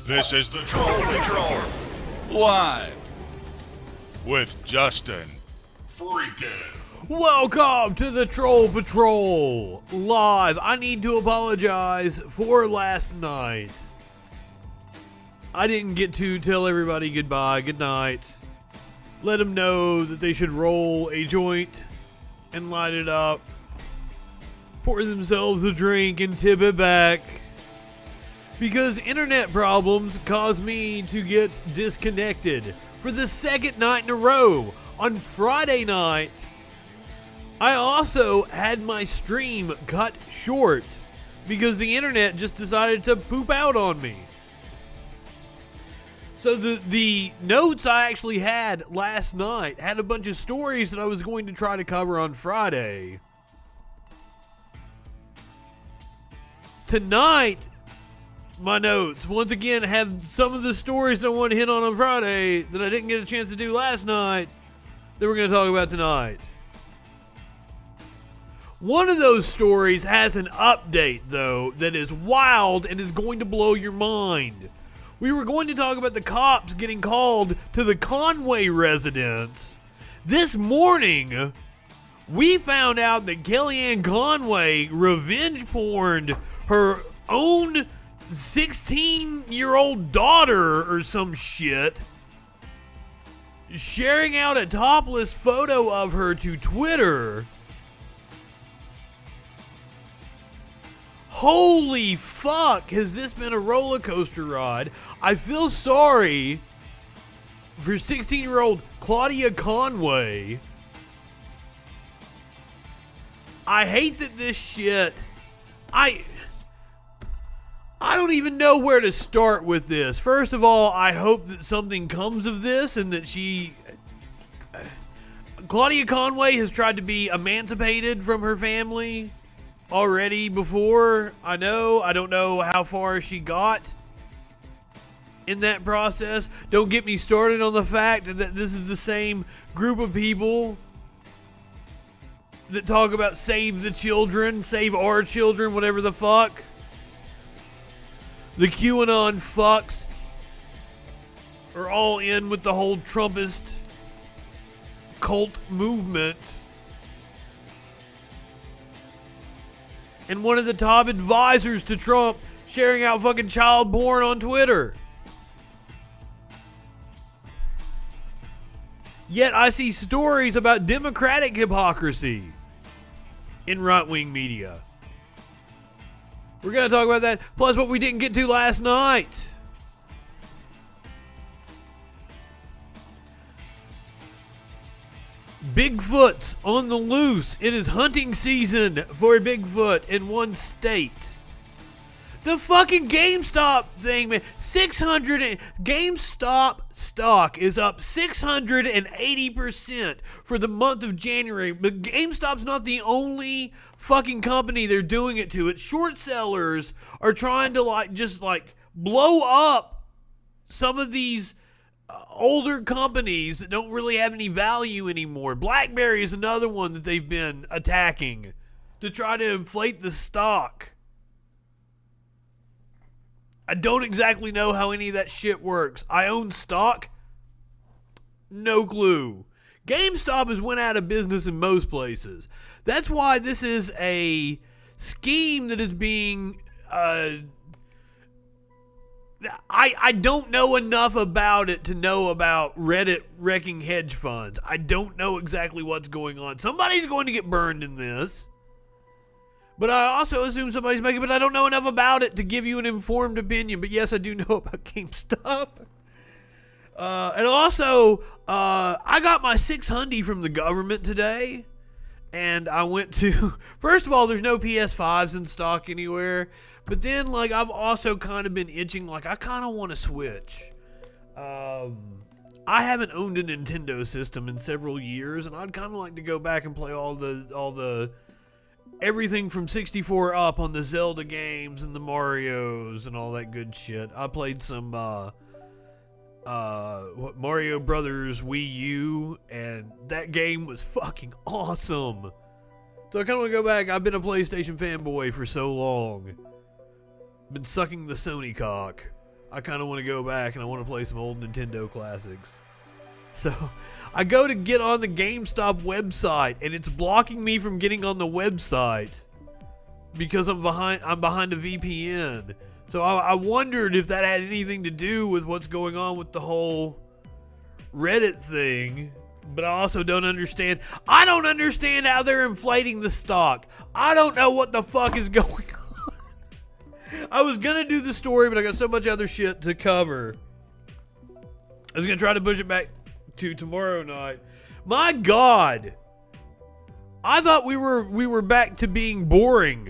This is the Troll Patrol, live with Justin FREAKIN. Welcome to the Troll Patrol, live. I need to apologize for last night. I didn't get to tell everybody goodbye, good night. Let them know that they should roll a joint and light it up, pour themselves a drink and tip it back. Because internet problems caused me to get disconnected for the second night in a row. On Friday night, I also had my stream cut short because the internet just decided to poop out on me. So the notes I actually had last night had a bunch of stories that I was going to try to cover on Friday. Tonight, my notes, once again, have some of the stories that I want to hit on Friday that I didn't get a chance to do last night that we're going to talk about tonight. One of those stories has an update, though, that is wild and is going to blow your mind. We were going to talk about the cops getting called to the Conway residence. This morning, we found out that Kellyanne Conway revenge porned her own 16-year-old daughter or some shit, sharing out a topless photo of her to Twitter. Holy fuck, has this been a roller coaster ride? I feel sorry for 16-year-old Claudia Conway. I hate that this shit... I don't even know where to start with this. First of all, I hope that something comes of this and that Claudia Conway has tried to be emancipated from her family already before. I don't know how far she got in that process. Don't get me started on the fact that this is the same group of people that talk about save the children, save our children, whatever the fuck. The QAnon fucks are all in with the whole Trumpist cult movement. And one of the top advisors to Trump sharing out fucking child porn on Twitter. Yet I see stories about Democratic hypocrisy in right-wing media. We're going to talk about that, plus what we didn't get to last night. Bigfoot's on the loose. It is hunting season for Bigfoot in one state. The fucking GameStop thing, man. GameStop stock is up 680% for the month of January. But GameStop's not the only fucking company they're doing it to. It's short sellers are trying to just blow up some of these older companies that don't really have any value anymore. BlackBerry is another one that they've been attacking to try to inflate the stock. I don't exactly know how any of that shit works. I own stock. No clue. GameStop has went out of business in most places. That's why this is a scheme that is being... I don't know enough about it to know about Reddit wrecking hedge funds. I don't know exactly what's going on. Somebody's going to get burned in this. But I also assume somebody's making it, but I don't know enough about it to give you an informed opinion. But yes, I do know about GameStop. And also, I got my 600 from the government today. And I went to... First of all, there's no PS5s in stock anywhere. But then, I've also kind of been itching. I kind of want to switch. I haven't owned a Nintendo system in several years. And I'd kind of like to go back and play all the everything from 64 up on the Zelda games and the Marios and all that good shit. I played some Mario Brothers Wii U, and that game was fucking awesome. So I kind of want to go back. I've been a PlayStation fanboy for so long. Been sucking the Sony cock. I kind of want to go back and I want to play some old Nintendo classics. So I go to get on the GameStop website and it's blocking me from getting on the website because I'm behind a VPN. So I wondered if that had anything to do with what's going on with the whole Reddit thing. But I also don't understand. I don't understand how they're inflating the stock. I don't know what the fuck is going on. I was going to do the story, but I got so much other shit to cover. I was going to try to push it back to tomorrow night. My God. I thought we were back to being boring.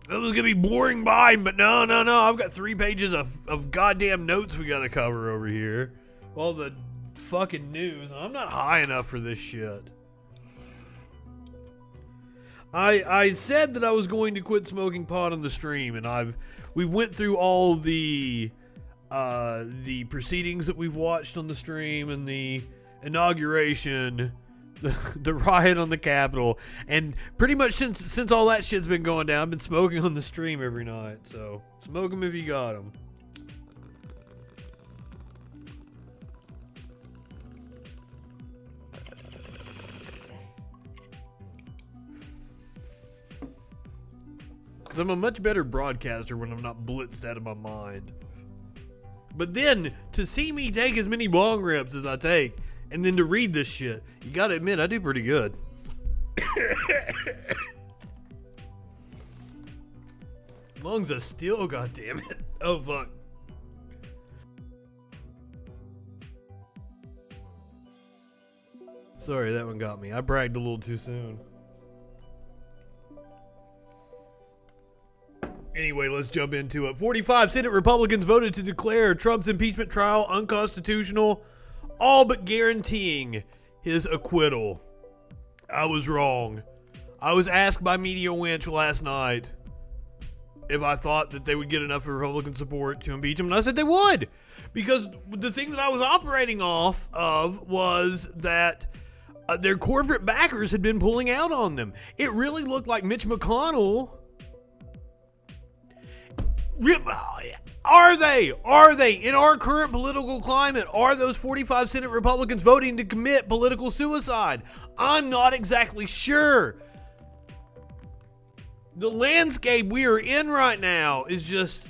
It was going to be boring Biden, but no. I've got 3 pages of goddamn notes we got to cover over here. All the fucking news. I'm not high enough for this shit. I said that I was going to quit smoking pot on the stream, and we went through all the proceedings that we've watched on the stream and the inauguration, the riot on the Capitol, and pretty much since all that shit's been going down, I've been smoking on the stream every night. So smoke them if you got them. I'm a much better broadcaster when I'm not blitzed out of my mind. But then, to see me take as many bong rips as I take, and then to read this shit, you gotta admit, I do pretty good. Lungs are still, goddammit. Oh, fuck. Sorry, that one got me. I bragged a little too soon. Anyway, let's jump into it. 45 Senate Republicans voted to declare Trump's impeachment trial unconstitutional, all but guaranteeing his acquittal. I was wrong. I was asked by Media Winch last night if I thought that they would get enough Republican support to impeach him, and I said they would. Because the thing that I was operating off of was that their corporate backers had been pulling out on them. It really looked like Mitch McConnell... Are they in our current political climate? Are those 45 Senate Republicans voting to commit political suicide? I'm not exactly sure. The landscape we are in right now is just...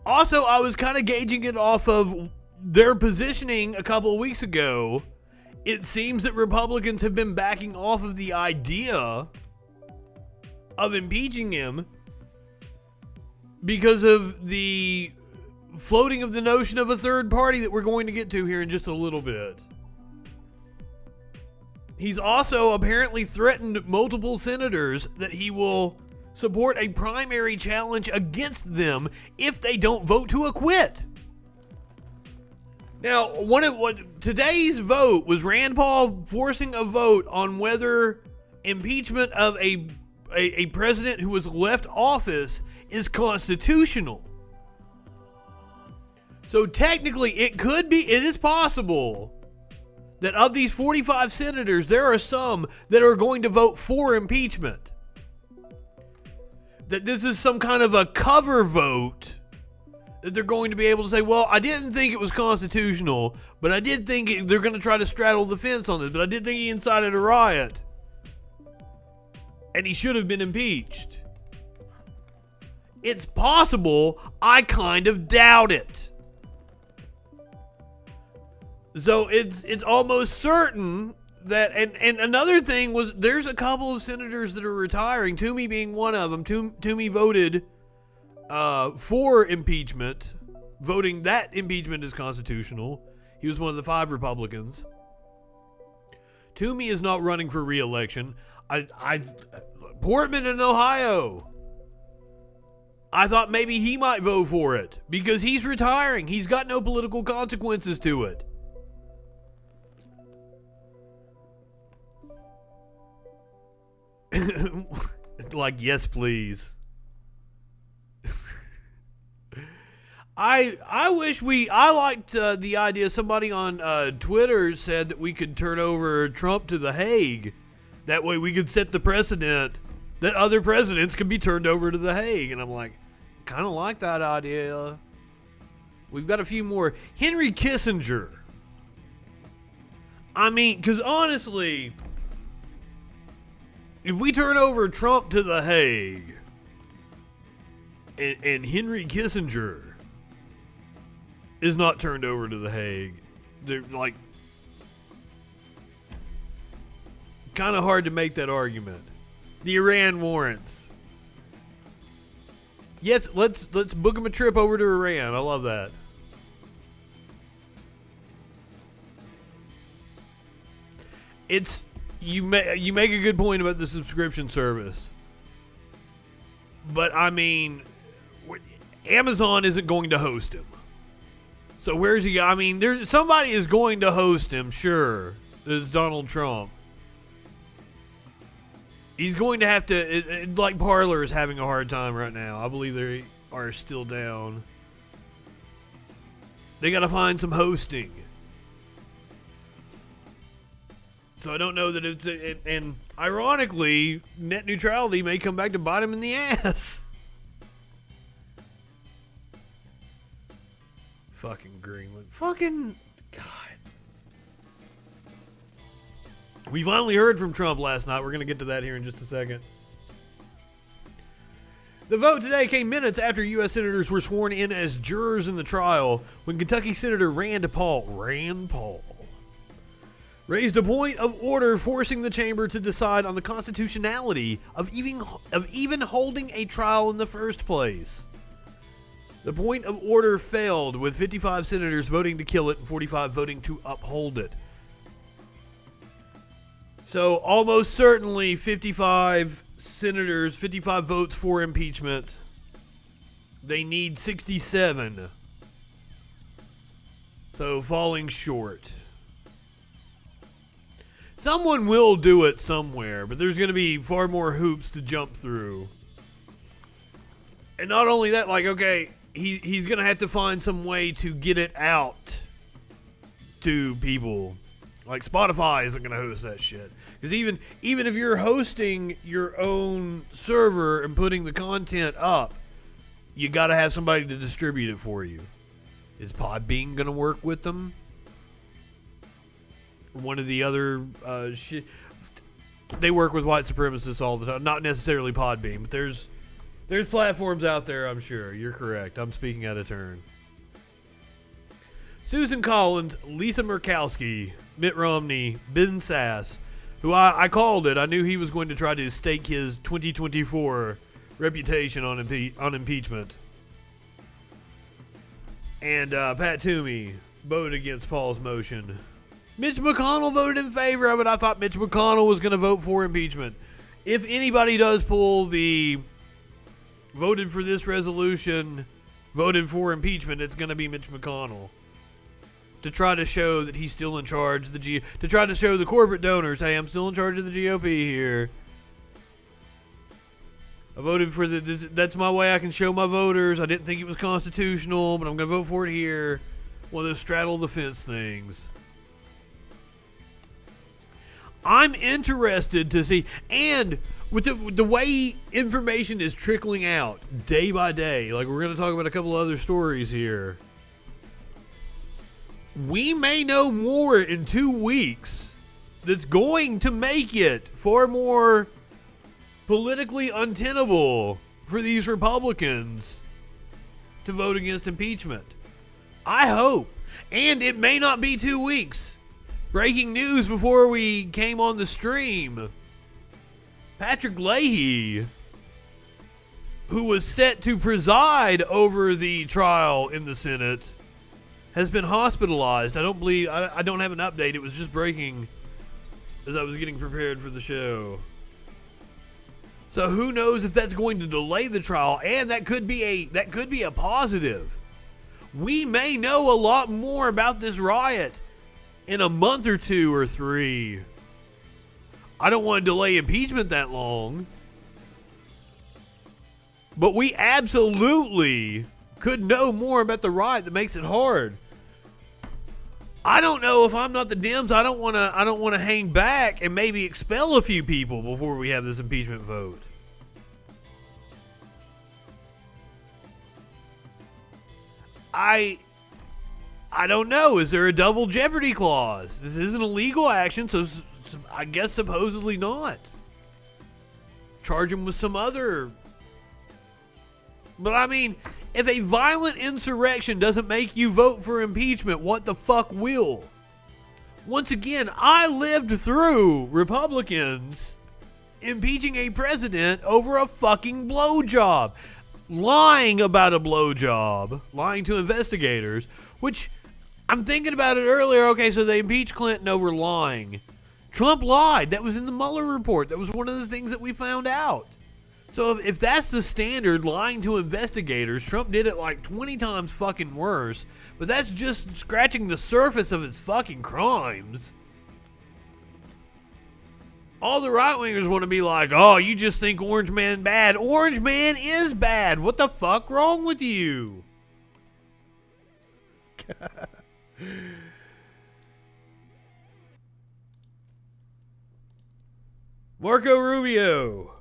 Also, I was kind of gauging it off of their positioning a couple of weeks ago. It seems that Republicans have been backing off of the idea of impeaching him because of the floating of the notion of a third party that we're going to get to here in just a little bit. He's also apparently threatened multiple senators that he will support a primary challenge against them if they don't vote to acquit. Now, today's vote was Rand Paul forcing a vote on whether impeachment of a president who was left office is constitutional. So technically it is possible that of these 45 senators, there are some that are going to vote for impeachment. That this is some kind of a cover vote that they're going to be able to say, well, I didn't think it was constitutional, but I did think they're going to try to straddle the fence on this, but I did think he incited a riot. And he should have been impeached. It's possible. I kind of doubt it. So it's almost certain that, and another thing was, there's a couple of senators that are retiring, Toomey being one of them. Toomey voted for impeachment, voting that impeachment is constitutional. He was one of the 5 Republicans. Toomey is not running for re-election. Portman in Ohio, I thought maybe he might vote for it because he's retiring. He's got no political consequences to it. Like, yes, please. I wish I liked the idea. Somebody on Twitter said that we could turn over Trump to The Hague. That way we could set the precedent that other presidents could be turned over to The Hague. And I'm like, kind of like that idea. We've got a few more. Henry Kissinger. I mean, because honestly, if we turn over Trump to The Hague and Henry Kissinger is not turned over to The Hague, they're like kind of hard to make that argument. The Iran warrants. Yes, let's book him a trip over to Iran. I love that. It's you make a good point about the subscription service, but I mean, Amazon isn't going to host him. So where's he? I mean, there's somebody is going to host him. Sure, it's Donald Trump. He's going to have to. Like Parler is having a hard time right now. I believe they are still down. They got to find some hosting. So I don't know that it's... And ironically, net neutrality may come back to bite him in the ass. Fucking Greenland. Fucking... God. We finally heard from Trump last night. We're going to get to that here in just a second. The vote today came minutes after U.S. senators were sworn in as jurors in the trial when Kentucky Senator Rand Paul raised a point of order forcing the chamber to decide on the constitutionality of even holding a trial in the first place. The point of order failed, with 55 senators voting to kill it and 45 voting to uphold it. So almost certainly 55 senators, 55 votes for impeachment. They need 67. So falling short. Someone will do it somewhere, but there's going to be far more hoops to jump through. And not only that, like, okay, he's going to have to find some way to get it out to people. Like, Spotify isn't going to host that shit. Because even if you're hosting your own server and putting the content up, you got to have somebody to distribute it for you. Is Podbean going to work with them? One of the other shit. They work with white supremacists all the time. Not necessarily Podbean, but there's platforms out there, I'm sure. You're correct. I'm speaking out of turn. Susan Collins, Lisa Murkowski, Mitt Romney, Ben Sass, who I called it. I knew he was going to try to stake his 2024 reputation on impeachment. And Pat Toomey voted against Paul's motion. Mitch McConnell voted in favor of it. I thought Mitch McConnell was going to vote for impeachment. If anybody does pull the voted for this resolution, voted for impeachment, it's going to be Mitch McConnell. To try to show that he's still in charge of to try to show the corporate donors, hey, I'm still in charge of the GOP here. I voted for that's my way I can show my voters. I didn't think it was constitutional, but I'm going to vote for it here. One of those straddle the fence things. I'm interested to see, and with the way information is trickling out day by day, like we're going to talk about a couple other stories here, we may know more in 2 weeks that's going to make it far more politically untenable for these Republicans to vote against impeachment. I hope. And it may not be 2 weeks. Breaking news before we came on the stream. Patrick Leahy, who was set to preside over the trial in the Senate, has been hospitalized. I don't have an update. It was just breaking as I was getting prepared for the show. So who knows if that's going to delay the trial, and that could be a positive. We may know a lot more about this riot in a month or 2 or 3. I don't want to delay impeachment that long. But we absolutely could know more about the riot that makes it hard. I don't know if I'm not the Dems. I don't want to hang back and maybe expel a few people before we have this impeachment vote. I don't know. Is there a double jeopardy clause? This isn't a legal action, so I guess supposedly not. Charge him with some other. But I mean, if a violent insurrection doesn't make you vote for impeachment, what the fuck will? Once again, I lived through Republicans impeaching a president over a fucking blowjob. Lying about a blowjob. Lying to investigators. Which, I'm thinking about it earlier. Okay, so they impeached Clinton over lying. Trump lied. That was in the Mueller report. That was one of the things that we found out. So if that's the standard, lying to investigators, Trump did it like 20 times fucking worse. But that's just scratching the surface of his fucking crimes. All the right-wingers want to be like, oh, you just think Orange Man bad. Orange Man is bad. What the fuck wrong with you? Marco Rubio.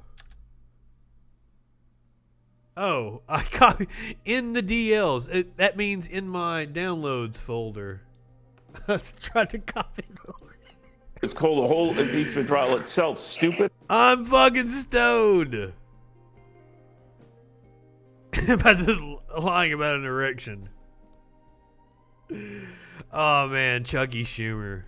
Oh, I copy in the DLs. That means in my downloads folder. I tried to copy it over. It's called the whole impeachment trial itself stupid. I'm fucking stoned. About this lying about an erection. Oh man, Chucky Schumer.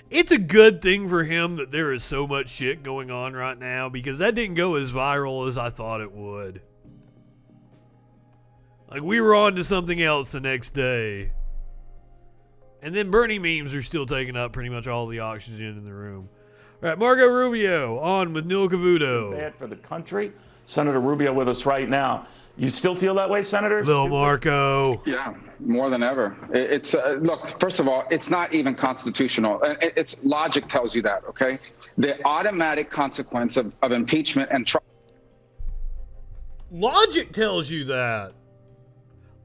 It's a good thing for him that there is so much shit going on right now, because that didn't go as viral as I thought it would. Like, we were on to something else the next day. And then Bernie memes are still taking up pretty much all the oxygen in the room. All right, Marco Rubio on with Neil Cavuto. Bad for the country. Senator Rubio with us right now. You still feel that way, Senator? Lil Marco. Yeah, more than ever. It's look, first of all, it's not even constitutional. It's logic tells you that, okay? The automatic consequence of impeachment and trial. Logic tells you that.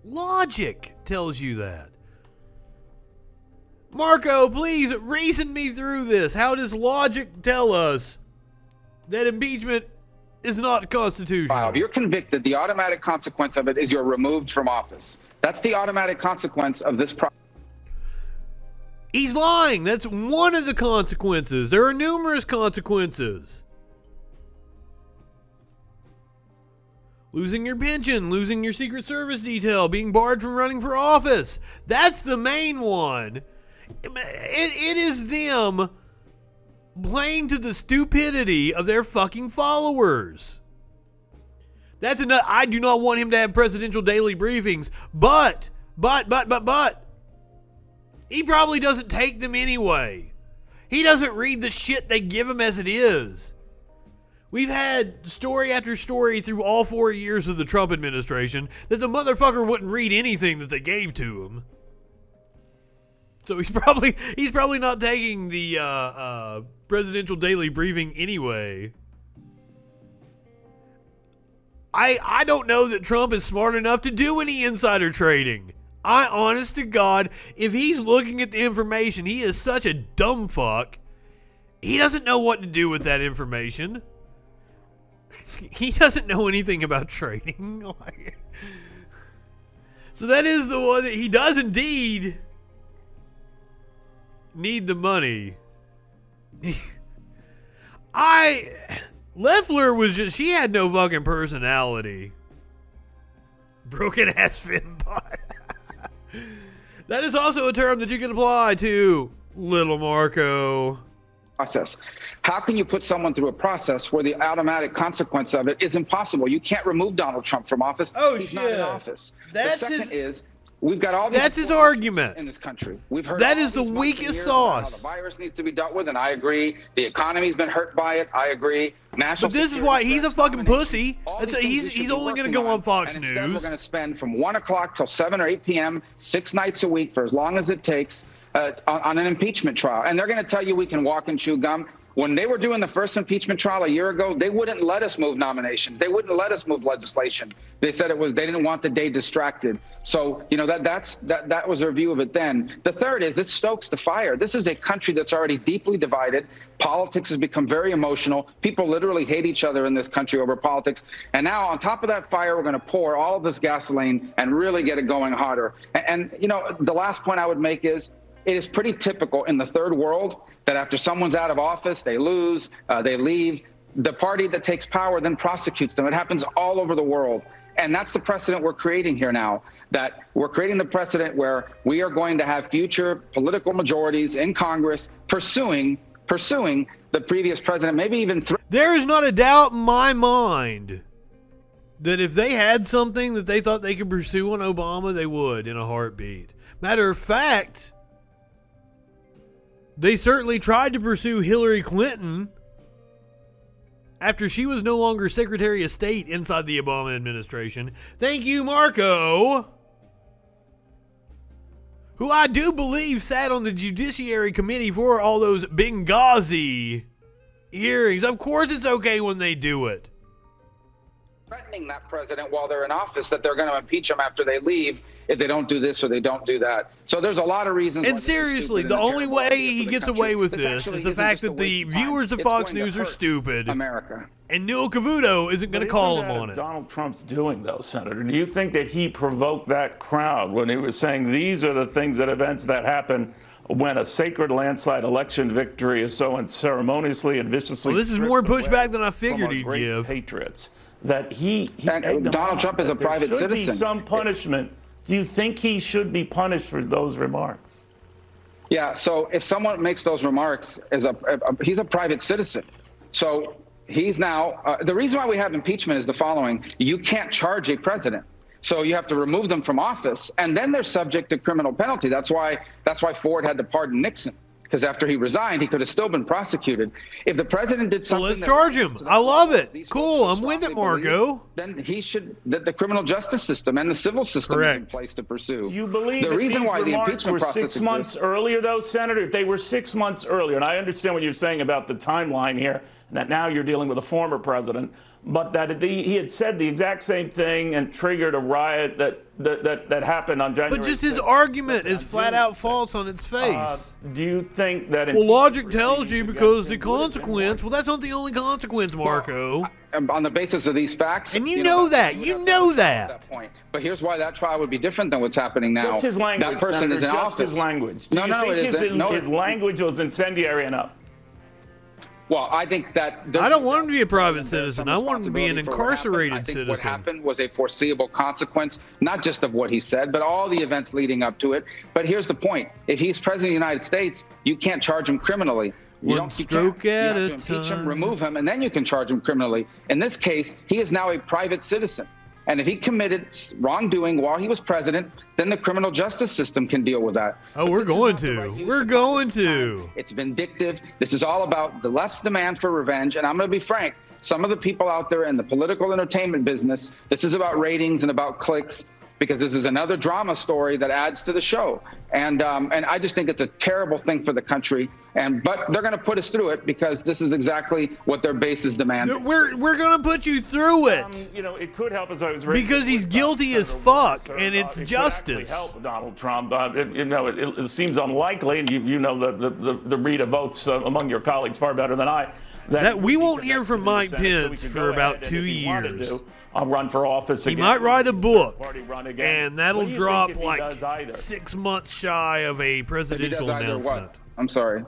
Logic tells you that. Marco, please reason me through this. How does logic tell us that impeachment is not constitutional? If you're convicted, the automatic consequence of it is you're removed from office. That's the automatic consequence of this process. He's lying. That's one of the consequences. There are numerous consequences. Losing your pension, losing your Secret Service detail, being barred from running for office. That's the main one. It is them playing to the stupidity of their fucking followers. That's enough. I do not want him to have presidential daily briefings, but he probably doesn't take them anyway. He doesn't read the shit they give him as it is. We've had story after story through all 4 years of the Trump administration that the motherfucker wouldn't read anything that they gave to him. So he's probably not taking the presidential daily briefing anyway. I don't know that Trump is smart enough to do any insider trading. Honest to God, if he's looking at the information, he is such a dumb fuck. He doesn't know what to do with that information. He doesn't know anything about trading. So that is the one that he does indeed need the money. Loeffler was just, she had no fucking personality. Broken ass fin pot. That is also a term that you can apply to Little Marco. Process. How can you put someone through a process where the automatic consequence of it is impossible? You can't remove Donald Trump from office. Oh, He's shit. not in office. That's the second his, is we've got all these. That's his argument in this country. We've heard that all is the these months and weakest years about how sauce. the virus needs to be dealt with, and I agree. The economy's been hurt by it. I agree. National But this is security why he's a threats, fucking domination, pussy. all That's these things we should he's be only going to working go on Fox and instead News. we're going to spend from 1 o'clock till 7 or 8 p.m. 6 nights a week for as long as it takes on an impeachment trial. And they're going to tell you we can walk and chew gum. When they were doing the first impeachment trial a year ago, they wouldn't let us move nominations. They wouldn't let us move legislation. They said they didn't want the day distracted. So, that was their view of it then. The third is it stokes the fire. This is a country that's already deeply divided. Politics has become very emotional. People literally hate each other in this country over politics. And now on top of that fire, we're going to pour all of this gasoline and really get it going hotter. And the last point I would make is it is pretty typical in the third world that after someone's out of office, they lose, they leave. The party that takes power then prosecutes them. It happens all over the world. And that's the precedent we're creating here now, that we're creating the precedent where we are going to have future political majorities in Congress pursuing the previous president, maybe even There is not a doubt in my mind that if they had something that they thought they could pursue on Obama, they would in a heartbeat. Matter of fact, they certainly tried to pursue Hillary Clinton after she was no longer Secretary of State inside the Obama administration. Thank you, Marco, who I do believe sat on the Judiciary Committee for all those Benghazi hearings. Of course it's okay when they do it. Threatening that president while they're in office that they're going to impeach him after they leave if they don't do this or they don't do that. So there's a lot of reasons. And seriously, the only way he gets away with this is the fact that the viewers of Fox News are stupid. America. And Neil Cavuto isn't going to call him on it. Donald Trump's doing, though, Senator. Do you think that he provoked that crowd when he was saying these are the events that happen when a sacred landslide election victory is so unceremoniously and viciously? Well, this is more pushback than I figured he'd give. Patriots. That Donald Trump is a private citizen. There should be some punishment. Do you think he should be punished for those remarks? Yeah, so if someone makes those remarks, he's a private citizen. So he's now, the reason why we have impeachment is the following. You can't charge a president. So you have to remove them from office, and then they're subject to criminal penalty. That's why Ford had to pardon Nixon. Because after he resigned, he could have still been prosecuted. If the president did something, let's charge him. I love it. Cool, I'm with it, Marco. Then he should. The criminal justice system and the civil system is in place to pursue. Do you believe the reason why the impeachment were process 6 months earlier, though, Senator? If they were 6 months earlier, and I understand what you're saying about the timeline here, and that now you're dealing with a former president, but that he had said the exact same thing and triggered a riot that happened on January 6th. But just his argument is flat out false on its face. Do you think that... Well, logic tells you because the consequence... Well, that's not the only consequence, Marco. On the basis of these facts... And you know that. You know that. At that point. But here's why that trial would be different than what's happening now. Just his language, that person Senator, is in just office. His language. No, it isn't. His language was incendiary enough. Well, I think that... I don't want him to be a private citizen. I want him to be an incarcerated citizen. What happened was a foreseeable consequence, not just of what he said, but all the events leading up to it. But here's the point. If he's president of the United States, you can't charge him criminally. You have to impeach him, remove him, and then you can charge him criminally. In this case, he is now a private citizen. And if he committed wrongdoing while he was president, then the criminal justice system can deal with that. Oh, we're going to. We're going to. It's vindictive. This is all about the left's demand for revenge. And I'm going to be frank. Some of the people out there in the political entertainment business, this is about ratings and about clicks, because this is another drama story that adds to the show. And I just think it's a terrible thing for the country. But they're going to put us through it because this is exactly what their base is demanding. We're going to put you through it. It could help us. Because he's guilty as fuck, and it's justice. Could help Donald Trump. It seems unlikely, and you know the read of votes among your colleagues far better than I. That we won't hear from Mike Pence for about 2 years. I'll run for office again. He might write a book, and that'll drop like 6 months shy of a presidential announcement. What? I'm sorry.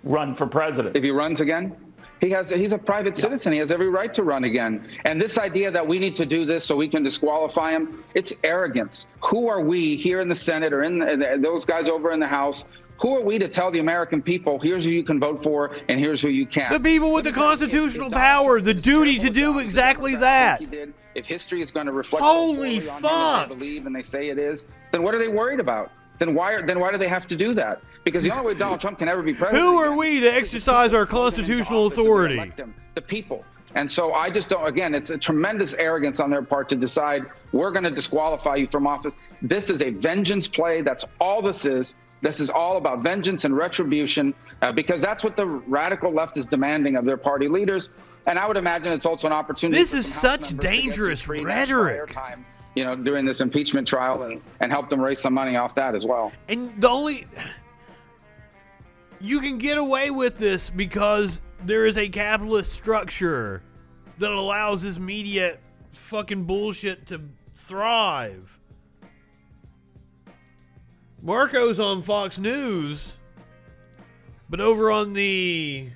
Run for president. If he runs again? He's a private citizen. He has every right to run again. And this idea that we need to do this so we can disqualify him, it's arrogance. Who are we here in the Senate or in those guys over in the House? Who are we to tell the American people, here's who you can vote for and here's who you can't? The people with the constitutional power, the duty to do exactly that. If history is going to reflect holy fuck, on they believe and they say it is, then what are they worried about? Then why do they have to do that? Because the only way Donald Trump can ever be president... Who are we to exercise our constitutional authority? The people. And so I just don't, again, it's a tremendous arrogance on their part to decide we're going to disqualify you from office. This is a vengeance play. That's all this is. This is all about vengeance and retribution, because that's what the radical left is demanding of their party leaders. And I would imagine it's also an opportunity. This is such dangerous rhetoric. Time, during this impeachment trial, and help them raise some money off that as well. And you can get away with this because there is a capitalist structure that allows this media fucking bullshit to thrive. Marco's on Fox News, but over on the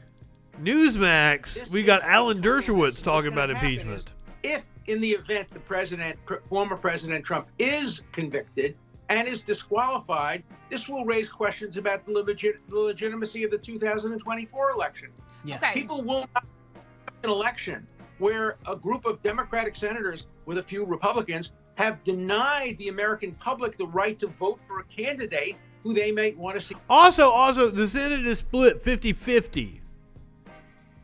Newsmax, we got Alan Dershowitz talking about impeachment. If, in the event the former President Trump is convicted and is disqualified, this will raise questions about the legitimacy of the 2024 election. Yeah. Okay. People will not have an election where a group of Democratic senators with a few Republicans have denied the American public the right to vote for a candidate who they may want to see. Also, the Senate is split 50-50.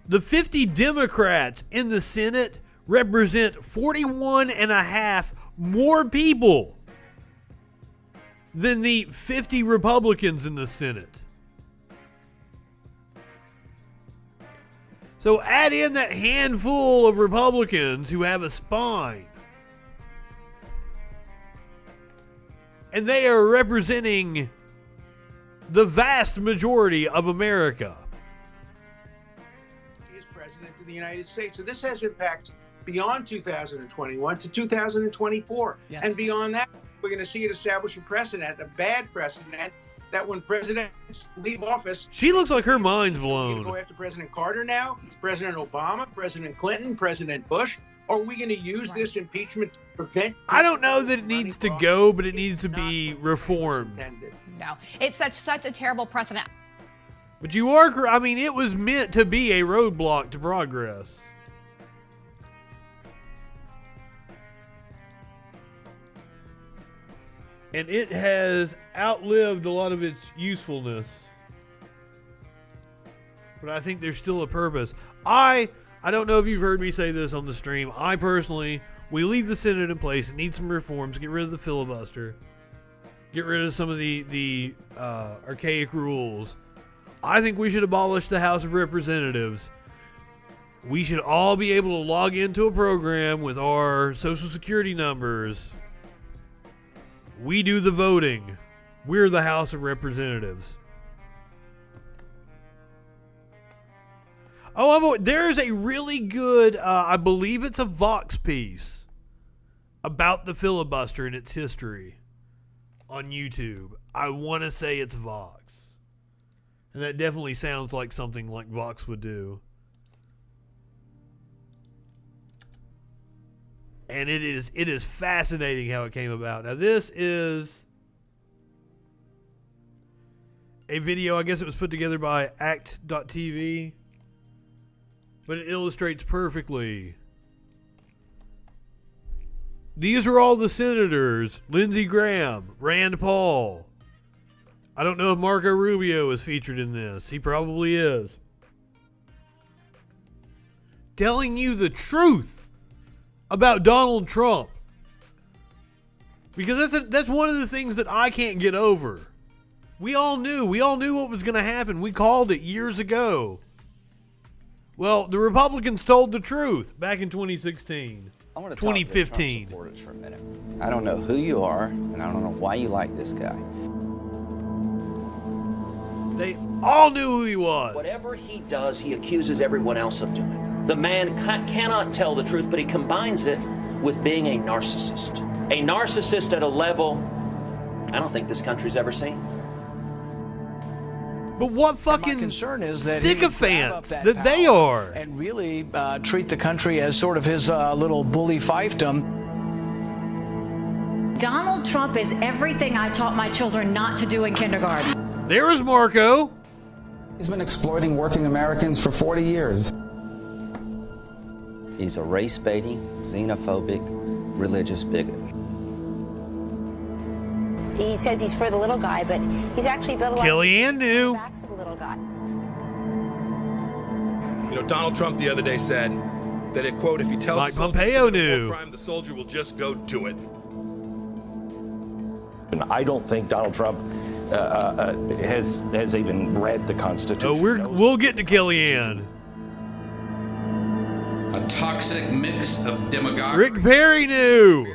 The 50 Democrats in the Senate represent 41.5 more people than the 50 Republicans in the Senate. So add in that handful of Republicans who have a spine. And they are representing the vast majority of America. He is president of the United States. So this has impacts beyond 2021 to 2024. Yes. And beyond that, we're going to see it establish a precedent, a bad precedent, that when presidents leave office... She looks like her mind's We're going to blown. go after President Carter now, President Obama, President Clinton, President Bush. Or are we going to use this impeachment to prevent... I don't know that it needs to go, but it needs to be reformed. No, it's such a terrible precedent. But you are, it was meant to be a roadblock to progress. And it has outlived a lot of its usefulness. But I think there's still a purpose. I don't know if you've heard me say this on the stream. I personally, we leave the Senate in place. It needs some reforms. Get rid of the filibuster. Get rid of some of the archaic rules. I think we should abolish the House of Representatives. We should all be able to log into a program with our Social Security numbers. We do the voting. We're the House of Representatives. Oh, there's a really good, I believe it's a Vox piece about the filibuster and its history on YouTube. I want to say it's Vox. And that definitely sounds like something like Vox would do. And it is fascinating how it came about. Now this is a video, I guess it was put together by act.tv, but it illustrates perfectly. These are all the senators: Lindsey Graham, Rand Paul. I don't know if Marco Rubio is featured in this. He probably is. Telling you the truth about Donald Trump. Because that's one of the things that I can't get over. We all knew what was going to happen. We called it years ago. Well, the Republicans told the truth back in 2016. I want to 2015. Talk to Trump supporters for a minute. I don't know who you are, and I don't know why you like this guy. They all knew who he was. Whatever he does, he accuses everyone else of doing. The man cannot tell the truth, but he combines it with being a narcissist. A narcissist at a level I don't think this country's ever seen. But what fucking concern is that sycophants that they are. And really treat the country as sort of his little bully fiefdom. Donald Trump is everything I taught my children not to do in kindergarten. There was Marco. He's been exploiting working Americans for 40 years. He's a race-baiting, xenophobic, religious bigot. He says he's for the little guy, but he's actually built a lot Kellyanne knew. backs of the little guy. You know, Donald Trump the other day said that, it, quote, if he tells Mike the soldier Pompeo to commit a knew. war crime, the soldier will just go do it. And I don't think Donald Trump has even read the Constitution. We'll get to Kellyanne. A toxic mix of demagoguery. Rick Perry knew.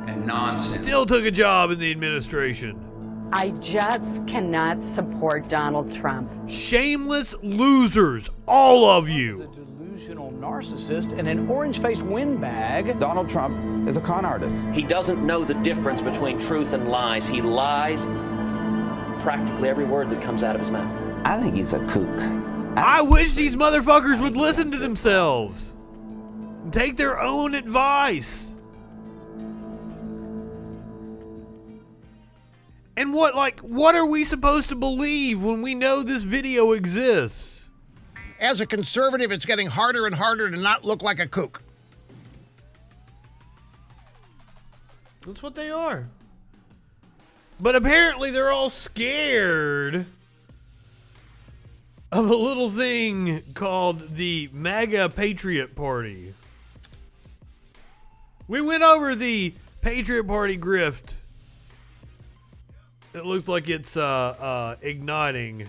And nonsense. Still took a job in the administration. I just cannot support Donald Trump. Shameless losers, all of you. A delusional narcissist and an orange-faced windbag. Donald Trump is a con artist. He doesn't know the difference between truth and lies. He lies practically every word that comes out of his mouth. I think he's a kook. I wish these motherfuckers would listen to themselves and take their own advice. And what are we supposed to believe when we know this video exists? As a conservative, it's getting harder and harder to not look like a kook. That's what they are. But apparently they're all scared of a little thing called the MAGA Patriot Party. We went over the Patriot Party grift. It looks like it's igniting.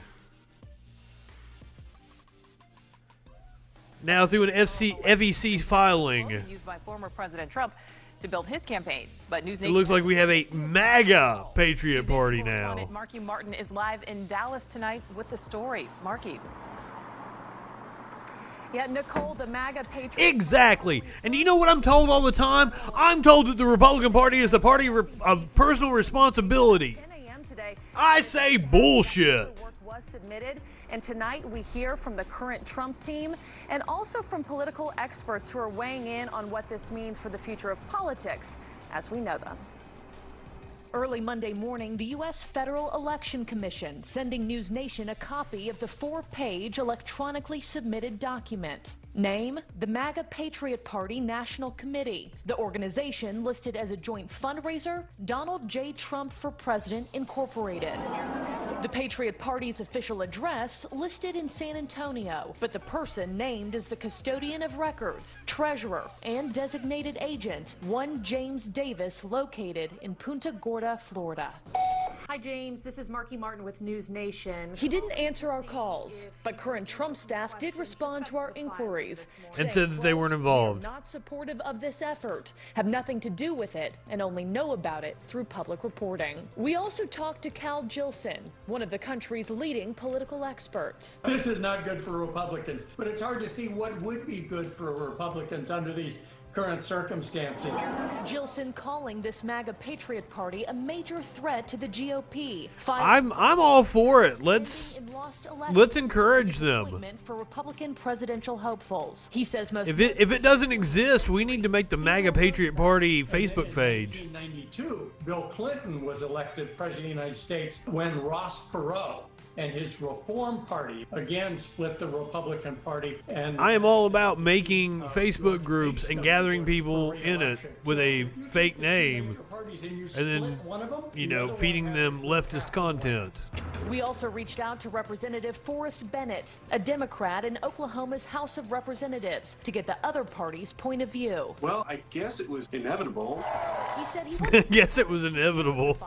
Now through an FEC filing. Used by former President Trump to build his campaign. But News It Nation looks like we have a MAGA Patriot Party now. Marky Martin is live in Dallas tonight with the story. Marky. Yeah, Nicole, the MAGA Patriot. Exactly. And you know what I'm told all the time? I'm told that the Republican Party is a party of personal responsibility. I say bullshit. Work was submitted, and tonight we hear from the current Trump team and also from political experts who are weighing in on what this means for the future of politics as we know them. Early Monday morning, the U.S. Federal Election Commission sending News Nation a copy of the 4-page electronically submitted document. Name, the MAGA Patriot Party National Committee. The organization listed as a joint fundraiser, Donald J. Trump for President Incorporated. The Patriot Party's official address listed in San Antonio, but the person named as the custodian of records, treasurer, and designated agent, one James Davis, located in Punta Gorda, Florida. Hi, James. This is Marky Martin with News Nation. He didn't answer our calls, but current Trump staff did respond to our inquiries and said that they weren't involved. They are not supportive of this effort, have nothing to do with it, and only know about it through public reporting. We also talked to Cal Jilson, one of the country's leading political experts. This is not good for Republicans, but it's hard to see what would be good for Republicans under these current circumstances. Jilson calling this MAGA Patriot Party a major threat to the GOP. I'm all for it. Let's encourage them. For Republican presidential hopefuls. He says most if it doesn't exist, we need to make the MAGA Patriot Party Facebook page. In 1992, Bill Clinton was elected president of the United States when Ross Perot and his Reform Party again split the Republican Party. And I am all about making Facebook groups and gathering people in it with a fake name and then, feeding them leftist content. We also reached out to Representative Forrest Bennett, a Democrat in Oklahoma's House of Representatives, to get the other party's point of view. Well, I guess it was inevitable. He said he wouldn't yes, it was inevitable.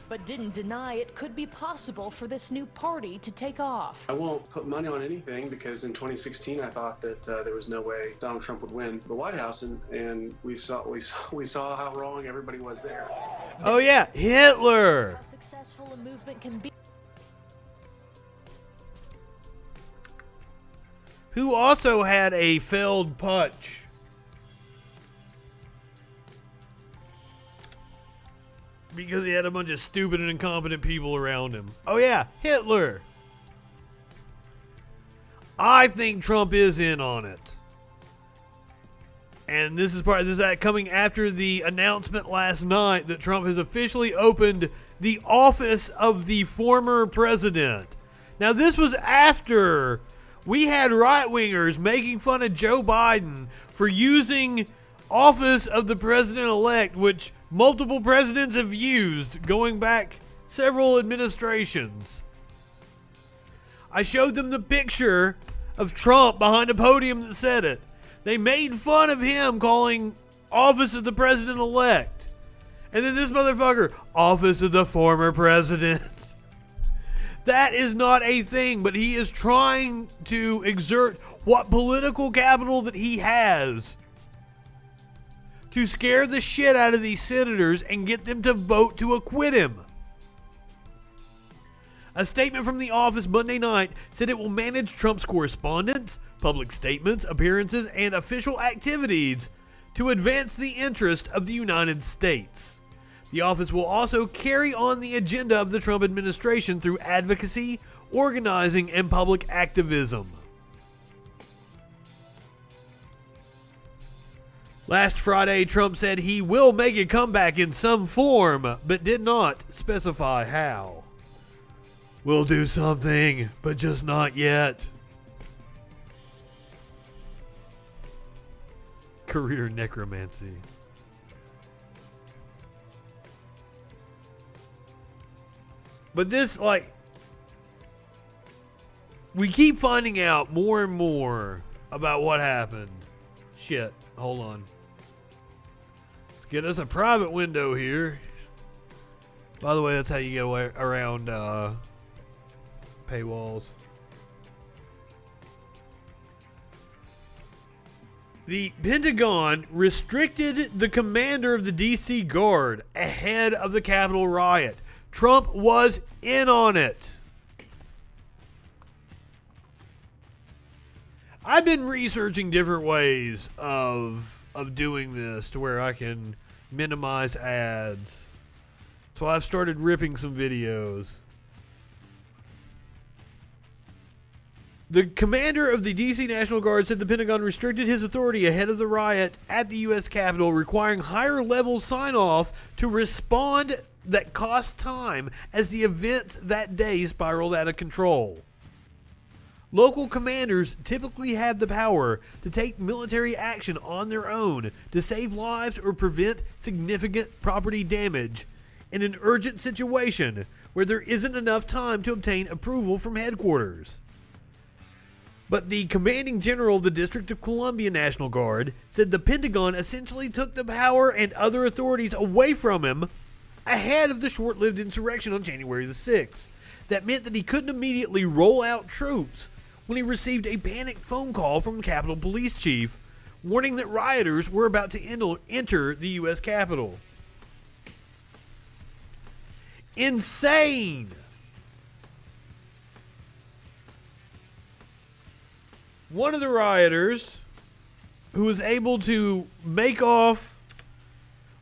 But didn't deny it could be possible for this new party to take off. I won't put money on anything because in 2016 I thought that there was no way Donald Trump would win the White House, and we saw how wrong everybody was there. Oh yeah, Hitler. How successful a movement can be. Who also had a failed putsch. Because he had a bunch of stupid and incompetent people around him. Oh yeah, Hitler. I think Trump is in on it. And this is coming after the announcement last night that Trump has officially opened the office of the former president. Now this was after we had right-wingers making fun of Joe Biden for using office of the president-elect, which multiple presidents have used going back several administrations. I showed them the picture of Trump behind a podium that said it. They made fun of him calling office of the president-elect. And then this motherfucker, office of the former president. That is not a thing, but he is trying to exert what political capital that he has to scare the shit out of these senators and get them to vote to acquit him. A statement from the office Monday night said it will manage Trump's correspondence, public statements, appearances, and official activities to advance the interest of the United States. The office will also carry on the agenda of the Trump administration through advocacy, organizing, and public activism. Last Friday, Trump said he will make a comeback in some form, but did not specify how. We'll do something, but just not yet. Career necromancy. But this, like, we keep finding out more and more about what happened. Shit, hold on. Let's get us a private window here. By the way, that's how you get away around paywalls. The Pentagon restricted the commander of the D.C. Guard ahead of the Capitol riot. Trump was in on it. I've been researching different ways of doing this to where I can minimize ads. So I've started ripping some videos. The commander of the D.C. National Guard said the Pentagon restricted his authority ahead of the riot at the U.S. Capitol, requiring higher level sign-off to respond that cost time as the events that day spiraled out of control. Local commanders typically have the power to take military action on their own to save lives or prevent significant property damage in an urgent situation where there isn't enough time to obtain approval from headquarters. But the commanding general of the District of Columbia National Guard said the Pentagon essentially took the power and other authorities away from him ahead of the short-lived insurrection on January the 6th. That meant that he couldn't immediately roll out troops when he received a panicked phone call from the Capitol Police Chief warning that rioters were about to enter the U.S. Capitol. Insane! One of the rioters who was able to make off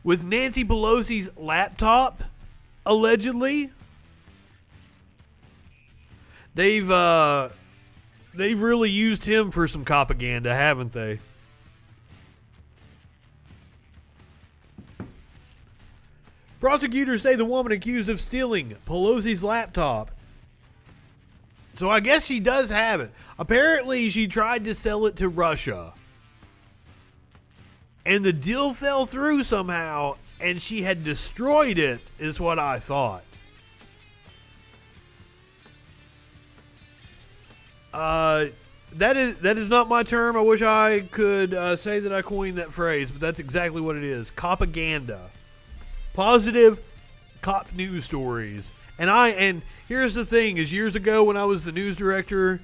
with Nancy Pelosi's laptop, allegedly, they've really used him for some propaganda, haven't they? Prosecutors say the woman accused of stealing Pelosi's laptop. So I guess she does have it. Apparently, she tried to sell it to Russia. And the deal fell through somehow, and she had destroyed it, is what I thought. That is not my term. I wish I could say that I coined that phrase, but that's exactly what it is. Propaganda. Positive cop news stories. And here's the thing, is years ago when I was the news director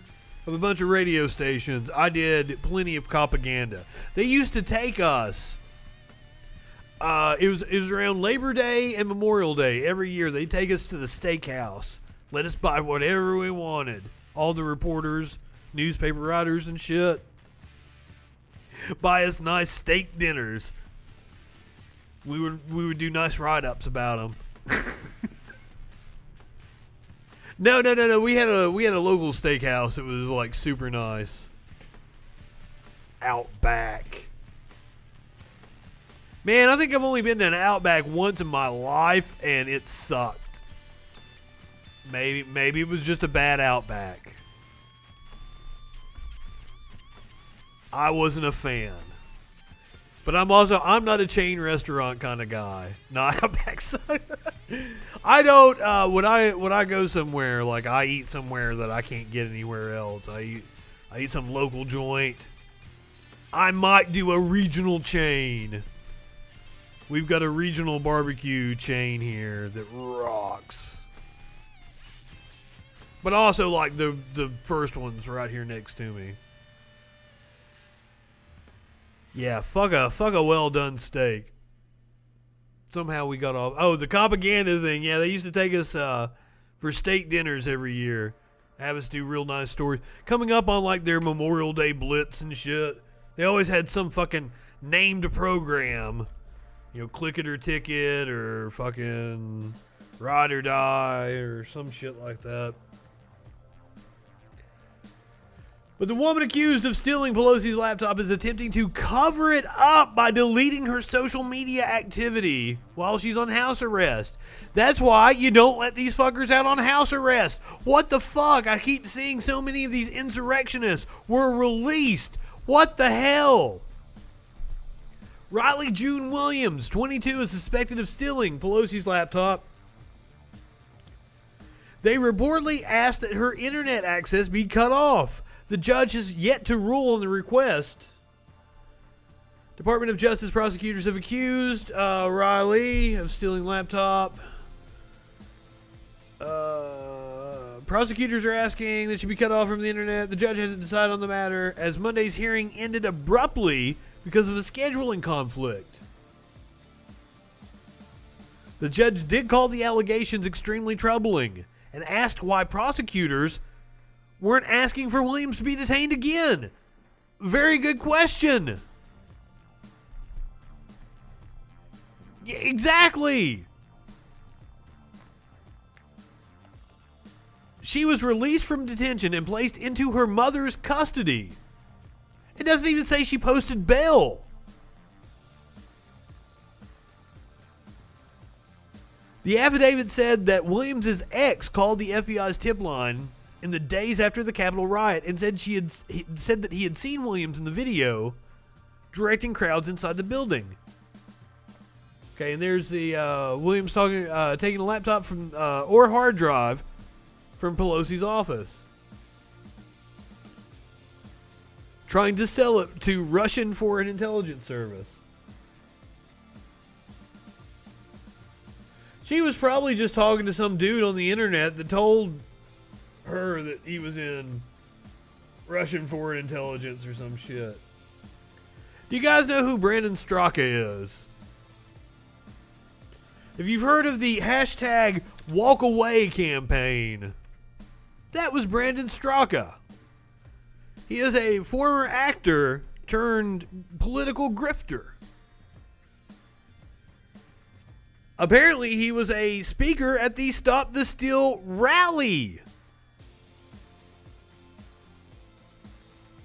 of a bunch of radio stations, I did plenty of propaganda. They used to take us, it was around Labor Day and Memorial Day every year. They'd take us to the steakhouse, let us buy whatever we wanted. All the reporters, newspaper writers and shit, buy us nice steak dinners. We would do nice write-ups about them. No. We had a local steakhouse. It was like super nice. Outback. Man, I think I've only been to an Outback once in my life, and it sucked. Maybe it was just a bad Outback. I wasn't a fan. But I'm not a chain restaurant kind of guy. Not Outback. I don't when I go somewhere, like I eat somewhere that I can't get anywhere else. I eat some local joint. I might do a regional chain. We've got a regional barbecue chain here that rocks. But also like the first one's right here next to me. Yeah, fuck a well done steak. Somehow we got off. Oh, the propaganda thing. Yeah, they used to take us for steak dinners every year. Have us do real nice stories. Coming up on like their Memorial Day Blitz and shit. They always had some fucking named program. You know, Click It or Ticket or fucking Ride or Die or some shit like that. But the woman accused of stealing Pelosi's laptop is attempting to cover it up by deleting her social media activity while she's on house arrest. That's why you don't let these fuckers out on house arrest. What the fuck? I keep seeing so many of these insurrectionists were released. What the hell? Riley June Williams, 22, is suspected of stealing Pelosi's laptop. They reportedly asked that her internet access be cut off. The judge has yet to rule on the request. Department of Justice prosecutors have accused Riley of stealing laptop. Prosecutors are asking that she be cut off from the internet. The judge hasn't decided on the matter as Monday's hearing ended abruptly because of a scheduling conflict. The judge did call the allegations extremely troubling and asked why prosecutors weren't asking for Williams to be detained again. Very good question. Yeah, exactly. She was released from detention and placed into her mother's custody. It doesn't even say she posted bail. The affidavit said that Williams' ex called the FBI's tip line in the days after the Capitol riot and said that he had seen Williams in the video directing crowds inside the building. Okay, and there's the Williams taking a laptop from or hard drive from Pelosi's office, trying to sell it to Russian Foreign Intelligence Service. She was probably just talking to some dude on the internet that told her that he was in Russian Foreign Intelligence or some shit. Do you guys know who Brandon Straka is? If you've heard of the hashtag Walk Away campaign, that was Brandon Straka. He is a former actor turned political grifter. Apparently, he was a speaker at the Stop the Steal rally.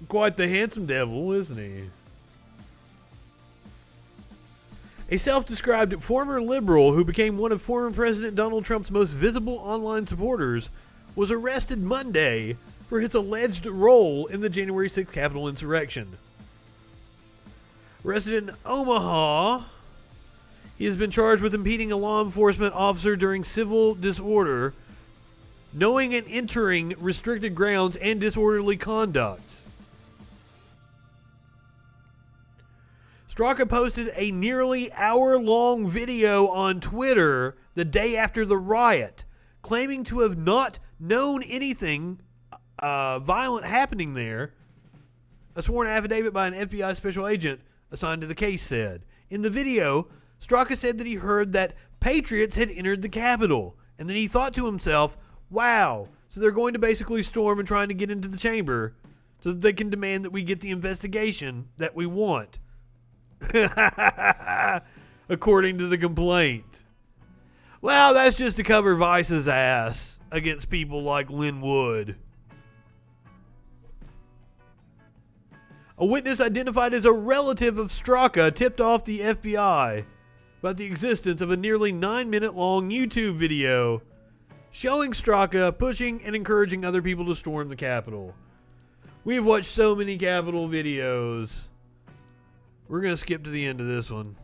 Quite the handsome devil, isn't he? A self-described former liberal who became one of former President Donald Trump's most visible online supporters was arrested Monday for his alleged role in the January 6th Capitol insurrection. Arrested in Omaha, he has been charged with impeding a law enforcement officer during civil disorder, knowing and entering restricted grounds, and disorderly conduct. Straka posted a nearly hour-long video on Twitter the day after the riot, claiming to have not known anything violent happening there. A sworn affidavit by an FBI special agent assigned to the case said. In the video, Straka said that he heard that patriots had entered the Capitol, and then he thought to himself, wow, so they're going to basically storm and trying to get into the chamber so that they can demand that we get the investigation that we want. According to the complaint. Well, that's just to cover Vice's ass against people like Lynn Wood. A witness identified as a relative of Straka tipped off the FBI about the existence of a nearly 9-minute long YouTube video showing Straka pushing and encouraging other people to storm the Capitol. We've watched so many Capitol videos. We're going to skip to the end of this one.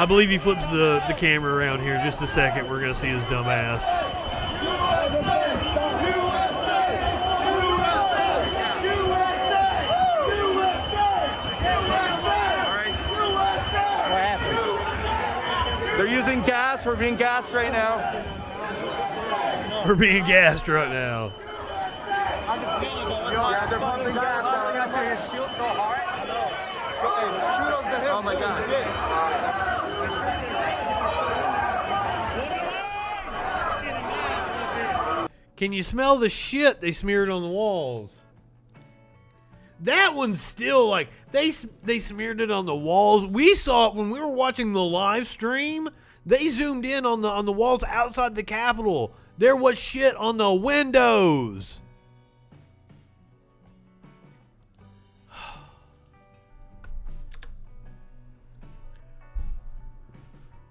I believe he flips the camera around here in just a second. We're going to see his dumb ass. They're using gas. We're being gassed right now. We're being gassed right now. Yeah, they're pumping gas out. His shield so hard. Oh my God. Can you smell the shit they smeared on the walls? That one's still like, they smeared it on the walls. We saw it when we were watching the live stream. They zoomed in on the walls outside the Capitol. There was shit on the windows.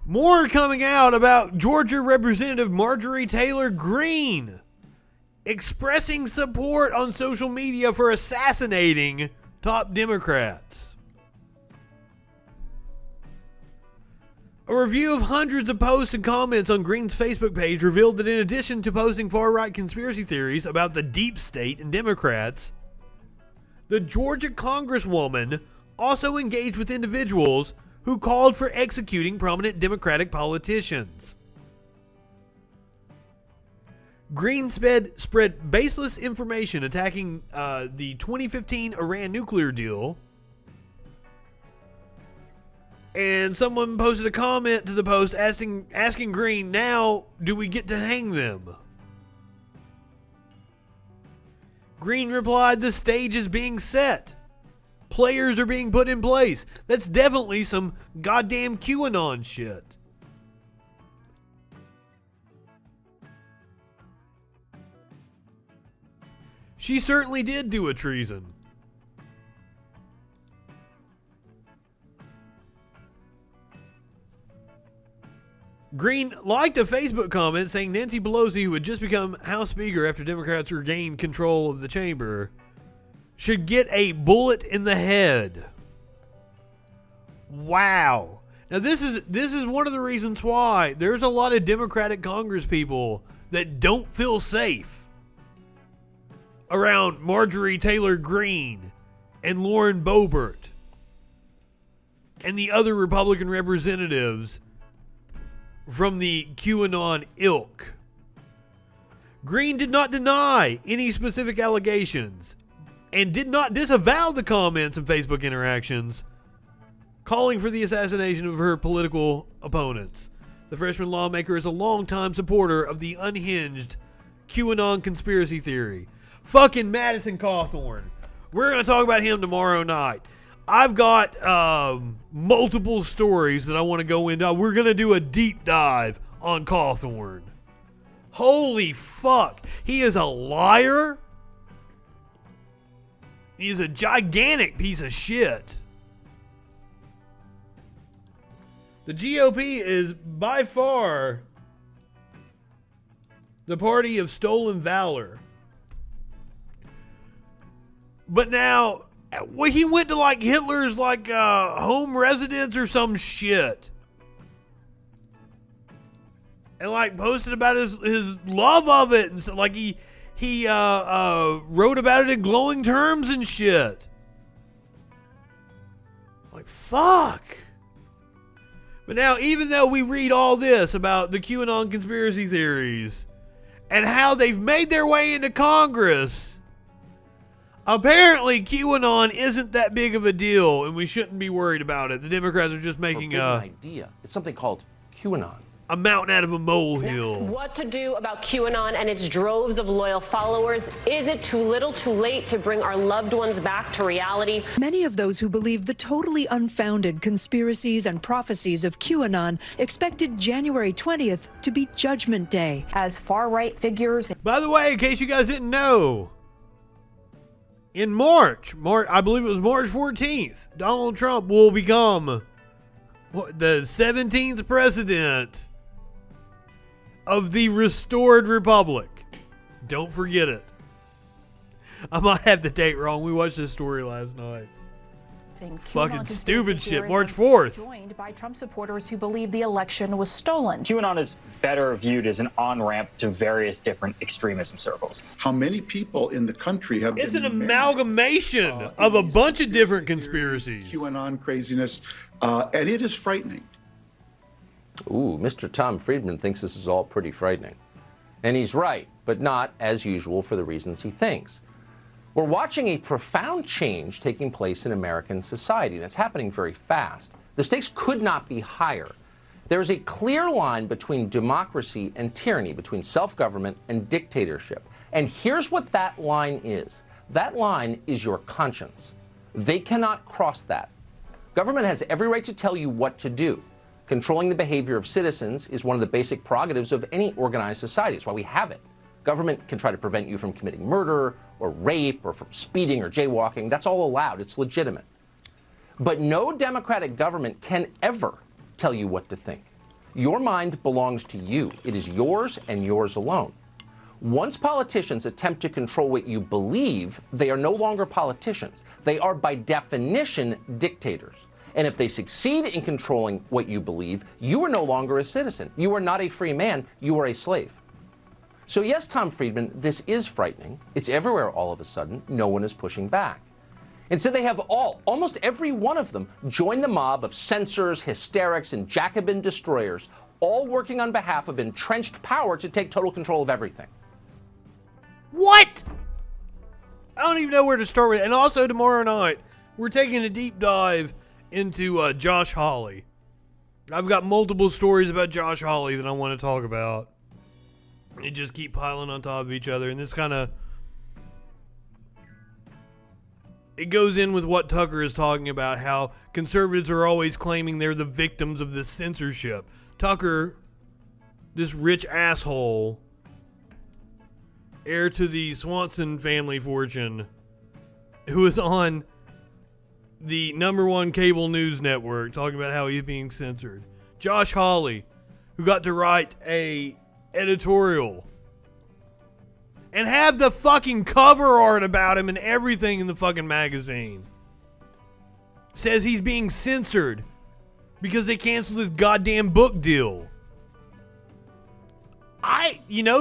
More coming out about Georgia Representative Marjorie Taylor Greene expressing support on social media for assassinating top Democrats. A review of hundreds of posts and comments on Greene's Facebook page revealed that in addition to posting far-right conspiracy theories about the deep state and Democrats, the Georgia Congresswoman also engaged with individuals who called for executing prominent Democratic politicians. Greene spread baseless information attacking the 2015 Iran nuclear deal. And someone posted a comment to the post asking Greene, now do we get to hang them? Greene replied, the stage is being set. Players are being put in place. That's definitely some goddamn QAnon shit. She certainly did do a treason. Greene liked a Facebook comment saying Nancy Pelosi, who had just become House Speaker after Democrats regained control of the chamber, should get a bullet in the head. Wow. Now this is one of the reasons why there's a lot of Democratic Congress people that don't feel safe around Marjorie Taylor Greene and Lauren Boebert and the other Republican representatives from the QAnon ilk. Greene did not deny any specific allegations and did not disavow the comments and Facebook interactions calling for the assassination of her political opponents. The freshman lawmaker is a longtime supporter of the unhinged QAnon conspiracy theory. Fucking Madison Cawthorn. We're going to talk about him tomorrow night. I've got multiple stories that I want to go into. We're going to do a deep dive on Cawthorn. Holy fuck. He is a liar. He's a gigantic piece of shit. The GOP is by far the party of stolen valor. But now, well, he went to like Hitler's home residence or some shit. And like posted about his love of it. And so like he wrote about it in glowing terms and shit. Like, fuck. But now, even though we read all this about the QAnon conspiracy theories and how they've made their way into Congress, apparently QAnon isn't that big of a deal and we shouldn't be worried about it. The Democrats are just making an idea. It's something called QAnon. A mountain out of a molehill. Next, what to do about QAnon and its droves of loyal followers? Is it too little too late to bring our loved ones back to reality? Many of those who believe the totally unfounded conspiracies and prophecies of QAnon expected January 20th to be Judgment Day. As far-right figures... By the way, in case you guys didn't know, in March, I believe it was March 14th, Donald Trump will become the 17th president of the restored republic. Don't forget it. I might have the date wrong. We watched this story last night. Fucking stupid shit. March 4th. Joined by Trump supporters who believe the election was stolen. QAnon is better viewed as an on-ramp to various different extremism circles. How many people in the country have It's an amalgamation of a bunch of different conspiracies. QAnon craziness, and it is frightening. Ooh, Mr. Tom Friedman thinks this is all pretty frightening. And he's right, but not, as usual, for the reasons he thinks. We're watching a profound change taking place in American society, and it's happening very fast. The stakes could not be higher. There is a clear line between democracy and tyranny, between self-government and dictatorship. And here's what that line is. That line is your conscience. They cannot cross that. Government has every right to tell you what to do. Controlling the behavior of citizens is one of the basic prerogatives of any organized society. It's why we have it. Government can try to prevent you from committing murder or rape or from speeding or jaywalking. That's all allowed. It's legitimate. But no democratic government can ever tell you what to think. Your mind belongs to you. It is yours and yours alone. Once politicians attempt to control what you believe, they are no longer politicians. They are, by definition, dictators. And if they succeed in controlling what you believe, you are no longer a citizen. You are not a free man. You are a slave. So yes, Tom Friedman, this is frightening. It's everywhere all of a sudden. No one is pushing back. Instead, they have almost every one of them, join the mob of censors, hysterics, and Jacobin destroyers, all working on behalf of entrenched power to take total control of everything. What? I don't even know where to start with. And also tomorrow night, we're taking a deep dive into Josh Hawley. I've got multiple stories about Josh Hawley that I want to talk about. They just keep piling on top of each other, and this kind of... it goes in with what Tucker is talking about, how conservatives are always claiming they're the victims of this censorship. Tucker, this rich asshole, heir to the Swanson family fortune, who is on the #1 cable news network talking about how he's being censored. Josh Hawley, who got to write a editorial and have the fucking cover art about him and everything in the fucking magazine, says he's being censored because they canceled his goddamn book deal.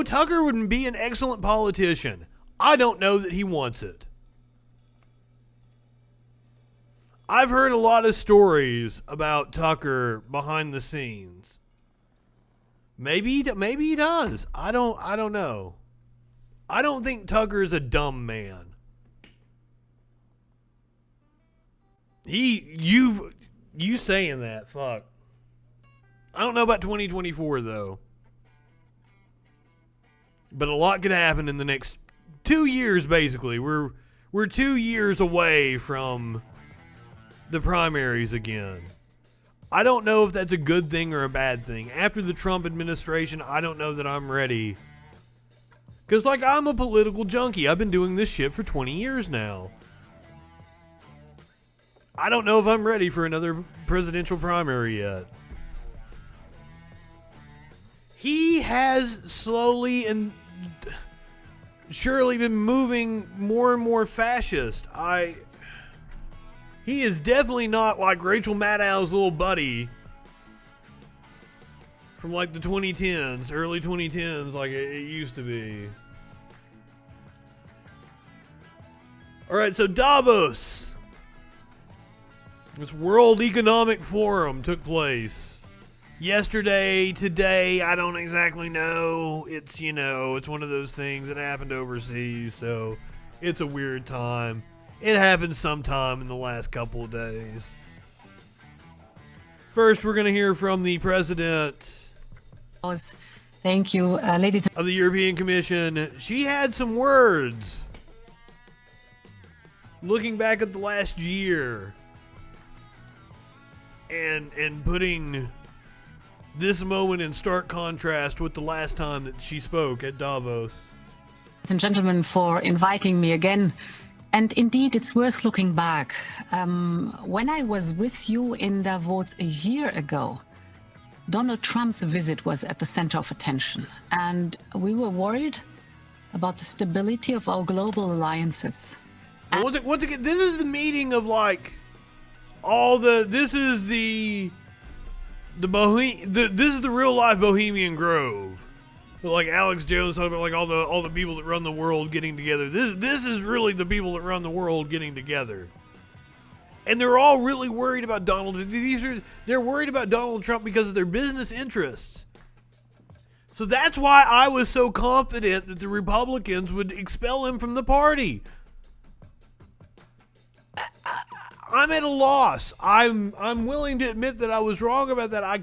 Tucker would be an excellent politician. I don't know that he wants it. I've heard a lot of stories about Tucker behind the scenes. Maybe he does. I don't know. I don't think Tucker is a dumb man. You saying that, fuck. I don't know about 2024 though. But a lot could happen in the next 2 years basically. We're 2 years away from the primaries again. I don't know if that's a good thing or a bad thing. After the Trump administration, I don't know that I'm ready. Because, I'm a political junkie. I've been doing this shit for 20 years now. I don't know if I'm ready for another presidential primary yet. He has slowly and surely been moving more and more fascist. He is definitely not like Rachel Maddow's little buddy from the 2010s, early 2010s, like it used to be. Alright, so Davos. This World Economic Forum took place yesterday, today, I don't exactly know. It's, it's one of those things that happened overseas, so it's a weird time. It happened sometime in the last couple of days. First, we're going to hear from the president. Thank you, ladies of the European Commission. She had some words. Looking back at the last year and putting this moment in stark contrast with the last time that she spoke at Davos. Ladies and gentlemen, for inviting me again. And indeed, it's worth looking back. When I was with you in Davos a year ago, Donald Trump's visit was at the center of attention. And we were worried about the stability of our global alliances. Once again, this is the meeting of this is the real life Bohemian Grove. Alex Jones talking about all the people that run the world getting together. This is really the people that run the world getting together. And they're all really worried about Donald. They're worried about Donald Trump because of their business interests. So that's why I was so confident that the Republicans would expel him from the party. I'm at a loss. I'm willing to admit that I was wrong about that.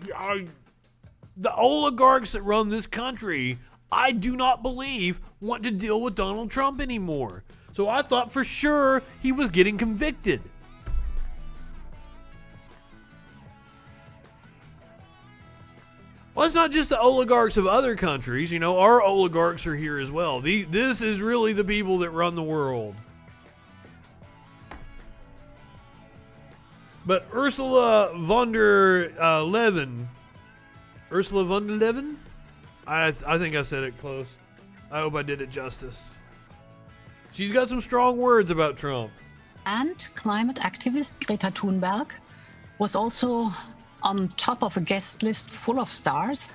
The oligarchs that run this country, I do not believe want to deal with Donald Trump anymore. So I thought for sure he was getting convicted. Well, it's not just the oligarchs of other countries. You know, our oligarchs are here as well. This is really the people that run the world. But Ursula von der Leyen, I think I said it close. I hope I did it justice. She's got some strong words about Trump. And climate activist Greta Thunberg was also on top of a guest list full of stars.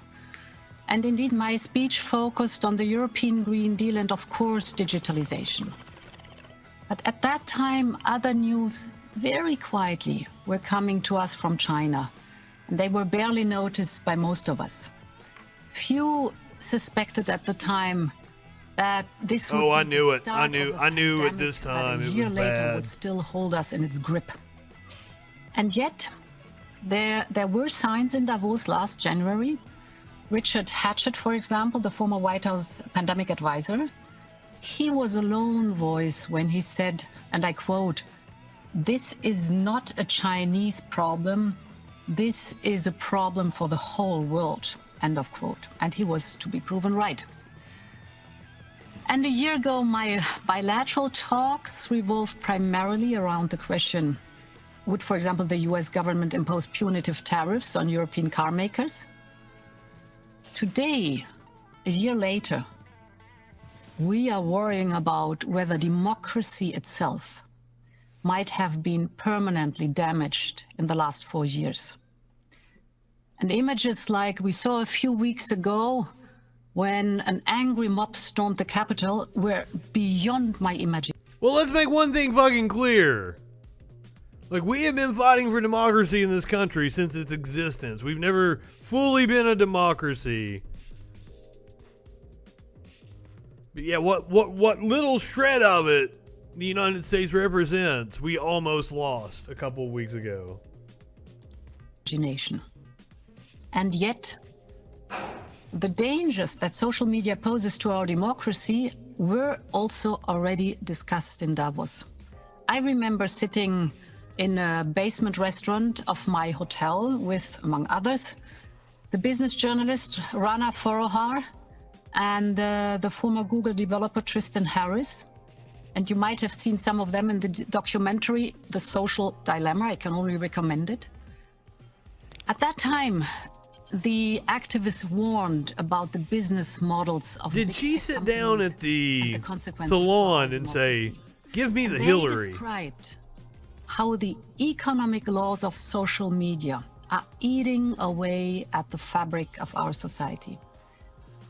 And indeed, my speech focused on the European Green Deal and, of course, digitalization. But at that time, other news very quietly were coming to us from China, and they were barely noticed by most of us. Few suspected at the time that this would I knew it. I knew at this time a it year was later bad. would still hold us in its grip. And yet, there were signs in Davos last January. Richard Hatchett, for example, the former White House pandemic advisor, he was a lone voice when he said, and I quote, "This is not a Chinese problem. This is a problem for the whole world," end of quote. And he was to be proven right. And a year ago, my bilateral talks revolved primarily around the question, would, for example, the US government impose punitive tariffs on European car makers? Today, a year later, we are worrying about whether democracy itself might have been permanently damaged in the last 4 years. And images like we saw a few weeks ago when an angry mob stormed the Capitol were beyond my imagination. Well, let's make one thing fucking clear. Like, we have been fighting for democracy in this country since its existence. We've never fully been a democracy. But yeah, what little shred of it the United States represents, we almost lost a couple of weeks ago. And yet, the dangers that social media poses to our democracy were also already discussed in Davos. I remember sitting in a basement restaurant of my hotel with, among others, the business journalist Rana Foroohar and the former Google developer Tristan Harris. And you might have seen some of them in the documentary, The Social Dilemma. I can only recommend it. At that time, the activists warned about the business models of... Did she sit down at the salon and say, "Give me the Hillary"? They described how the economic laws of social media are eating away at the fabric of our society,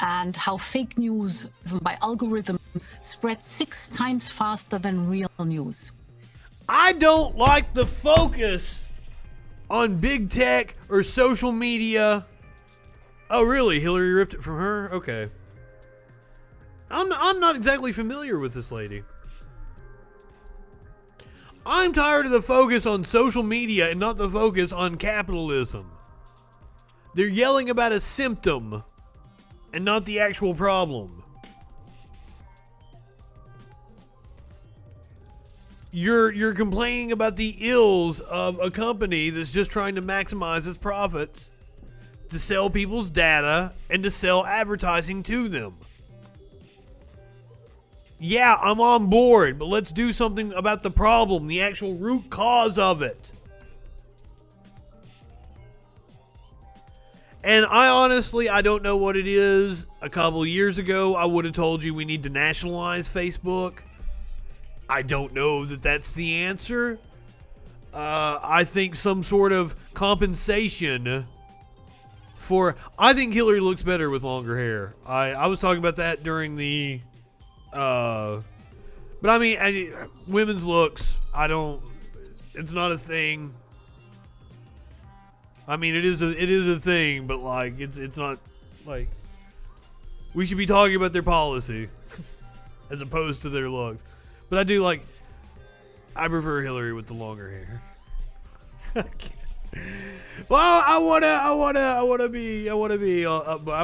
and how fake news by algorithm spreads 6 times faster than real news. I don't like the focus on big tech or social media. Oh, really? Hillary ripped it from her? Okay. I'm not exactly familiar with this lady. I'm tired of the focus on social media and not the focus on capitalism. They're yelling about a symptom and not the actual problem. You're complaining about the ills of a company that's just trying to maximize its profits, to sell people's data, and to sell advertising to them. Yeah, I'm on board, but let's do something about the problem, the actual root cause of it. And I don't know what it is. A couple of years ago, I would have told you we need to nationalize Facebook. I don't know that that's the answer. I think some sort of compensation for... I think Hillary looks better with longer hair. I was talking about that during the... but I mean, women's looks, I don't... It's not a thing. I mean, it is a thing, but like it's not like we should be talking about their policy as opposed to their looks. But I do like. I prefer Hillary with the longer hair. Well, I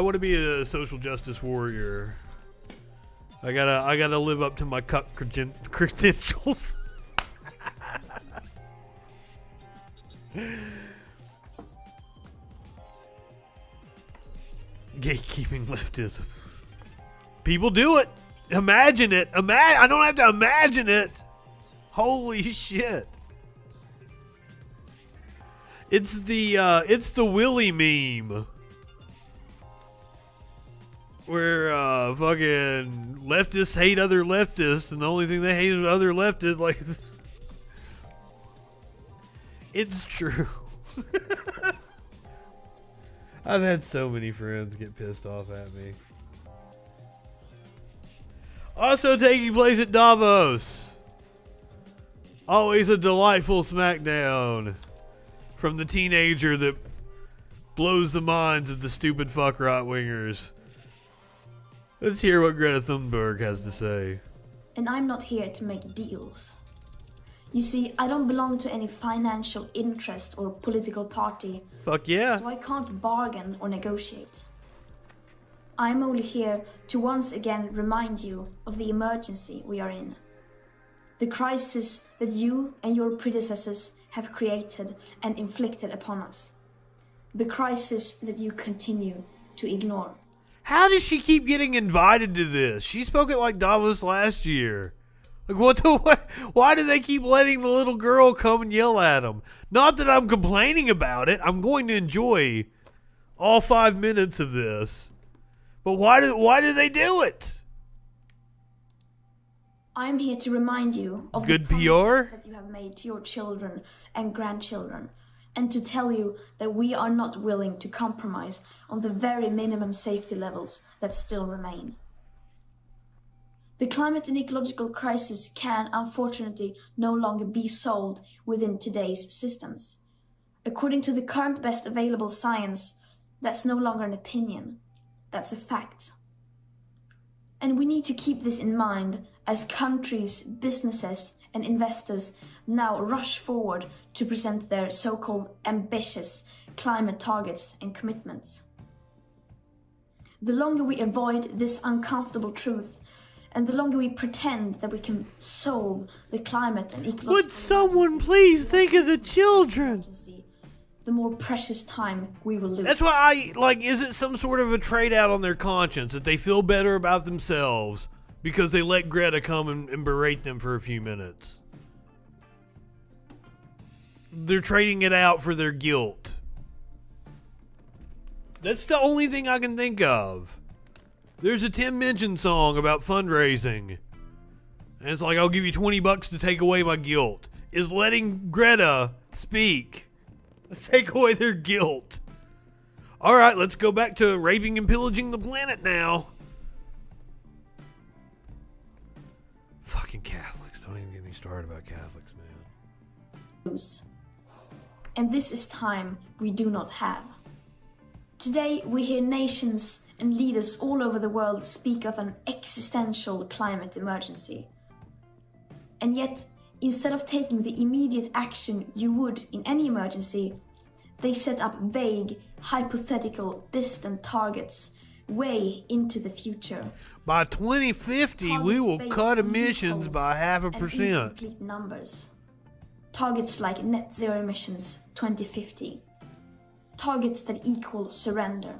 wanna be a social justice warrior. I gotta live up to my cuck credentials. Gatekeeping leftism. People do it. Imagine it. I don't have to imagine it. Holy shit. It's the Willy meme. Where fucking leftists hate other leftists, and the only thing they hate is other leftists. Like, it's true. I've had so many friends get pissed off at me. Also taking place at Davos. Always a delightful smackdown from the teenager that blows the minds of the stupid fuck right-wingers. Let's hear what Greta Thunberg has to say. And I'm not here to make deals. You see, I don't belong to any financial interest or political party. Fuck yeah. So I can't bargain or negotiate. I'm only here to once again remind you of the emergency we are in. The crisis that you and your predecessors have created and inflicted upon us. The crisis that you continue to ignore. How does she keep getting invited to this? She spoke at like Davos last year. Like why do they keep letting the little girl come and yell at them? Not that I'm complaining about it. I'm going to enjoy all 5 minutes of this. But why do they do it? I'm here to remind you of good the promises PR that you have made to your children and grandchildren, and to tell you that we are not willing to compromise on the very minimum safety levels that still remain. The climate and ecological crisis can, unfortunately, no longer be solved within today's systems. According to the current best available science, that's no longer an opinion. That's a fact. And we need to keep this in mind as countries, businesses, and investors now rush forward to present their so-called ambitious climate targets and commitments. The longer we avoid this uncomfortable truth, and the longer we pretend that we can solve the climate and ecological... Would someone please think of the children? The more precious time we will lose. That's why is it some sort of a trade out on their conscience that they feel better about themselves because they let Greta come and berate them for a few minutes? They're trading it out for their guilt. That's the only thing I can think of. There's a Tim Minchin song about fundraising. And it's like, I'll give you $20 to take away my guilt. Is letting Greta speak. Take away their guilt. Alright, let's go back to raping and pillaging the planet now. Fucking Catholics. Don't even get me started about Catholics, man. And this is time we do not have. Today we hear nations and leaders all over the world speak of an existential climate emergency. And yet, instead of taking the immediate action you would in any emergency, they set up vague, hypothetical, distant targets way into the future. By 2050, we will cut emissions by 0.5%. Incomplete numbers. Targets like net zero emissions 2050. Targets that equal surrender.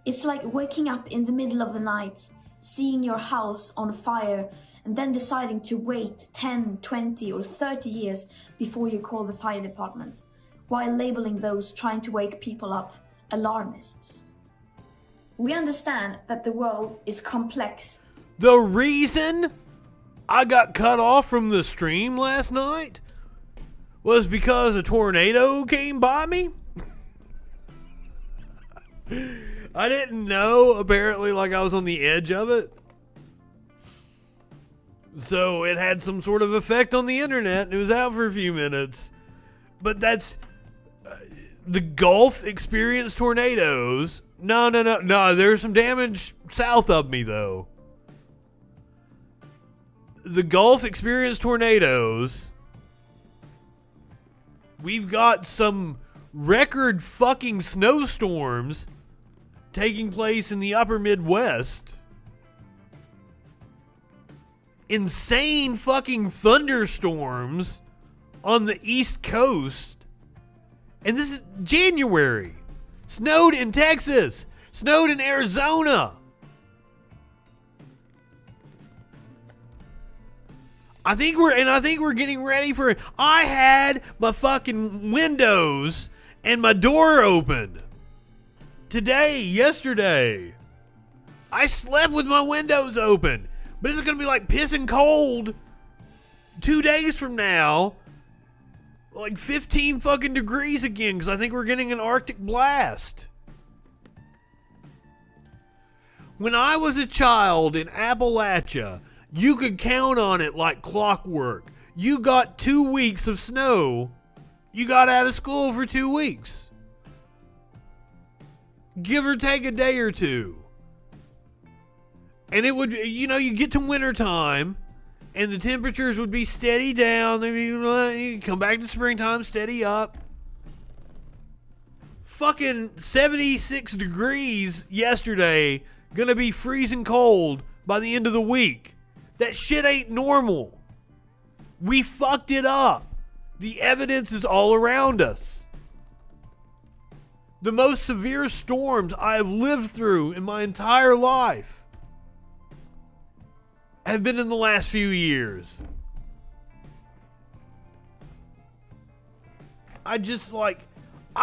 It's like waking up in the middle of the night, seeing your house on fire, and then deciding to wait 10, 20 or 30 years before you call the fire department, while labeling those trying to wake people up alarmists. We understand that the world is complex. The reason I got cut off from the stream last night was because a tornado came by me. I didn't know, apparently, like I was on the edge of it. So it had some sort of effect on the internet, and it was out for a few minutes. But that's... the Gulf experienced tornadoes. No, there's some damage south of me, though. The Gulf experienced tornadoes. We've got some record fucking snowstorms taking place in the upper Midwest. Insane fucking thunderstorms on the East Coast. And this is January. Snowed in Texas. Snowed in Arizona. I think we're getting ready for it. I had my fucking windows and my door open. Yesterday. I slept with my windows open. But it's going to be like pissing cold 2 days from now. Like 15 fucking degrees again, because I think we're getting an Arctic blast. When I was a child in Appalachia, you could count on it like clockwork. You got 2 weeks of snow. You got out of school for 2 weeks. Give or take a day or two. And it would, you get to wintertime, and the temperatures would be steady down. Then you come back to springtime, steady up. Fucking 76 degrees yesterday, gonna be freezing cold by the end of the week. That shit ain't normal. We fucked it up. The evidence is all around us. The most severe storms I have lived through in my entire life have been in the last few years. I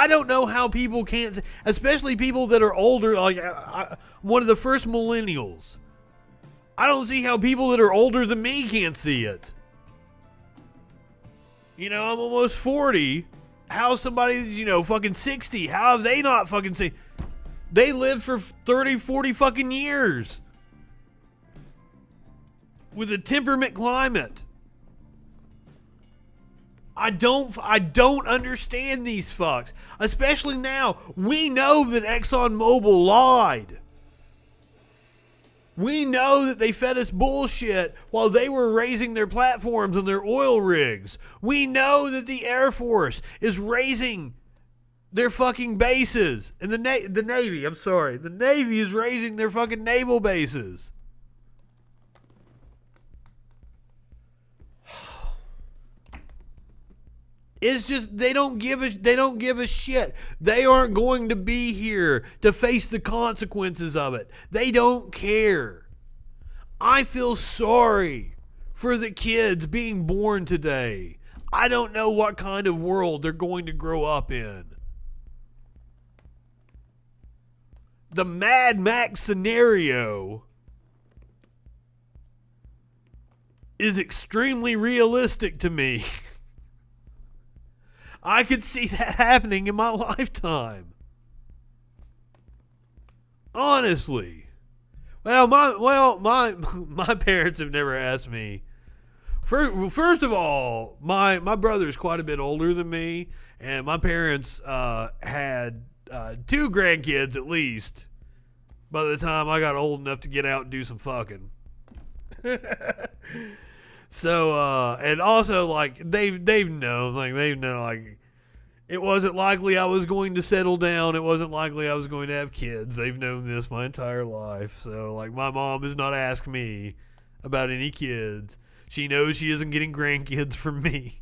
don't know how people can't, especially people that are older, like one of the first millennials. I don't see how people that are older than me can't see it. I'm almost 40. How somebody's, fucking 60, how have they not fucking seen? They lived for 30, 40 fucking years. With a temperament climate. I don't understand these fucks. Especially now. We know that ExxonMobil lied. We know that they fed us bullshit while they were raising their platforms on their oil rigs. We know that the Air Force is raising their fucking bases. And the Navy, the Navy is raising their fucking naval bases. It's just they don't give a shit. They aren't going to be here to face the consequences of it. They don't care. I feel sorry for the kids being born today. I don't know what kind of world they're going to grow up in. The Mad Max scenario is extremely realistic to me. I could see that happening in my lifetime. Honestly. My parents have never asked me. First of all, my brother's quite a bit older than me, and my parents had 2 grandkids at least by the time I got old enough to get out and do some fucking. So, and also, like, they've known, like, it wasn't likely I was going to settle down. It wasn't likely I was going to have kids. They've known this my entire life. So, like, my mom has not asked me about any kids. She knows she isn't getting grandkids from me.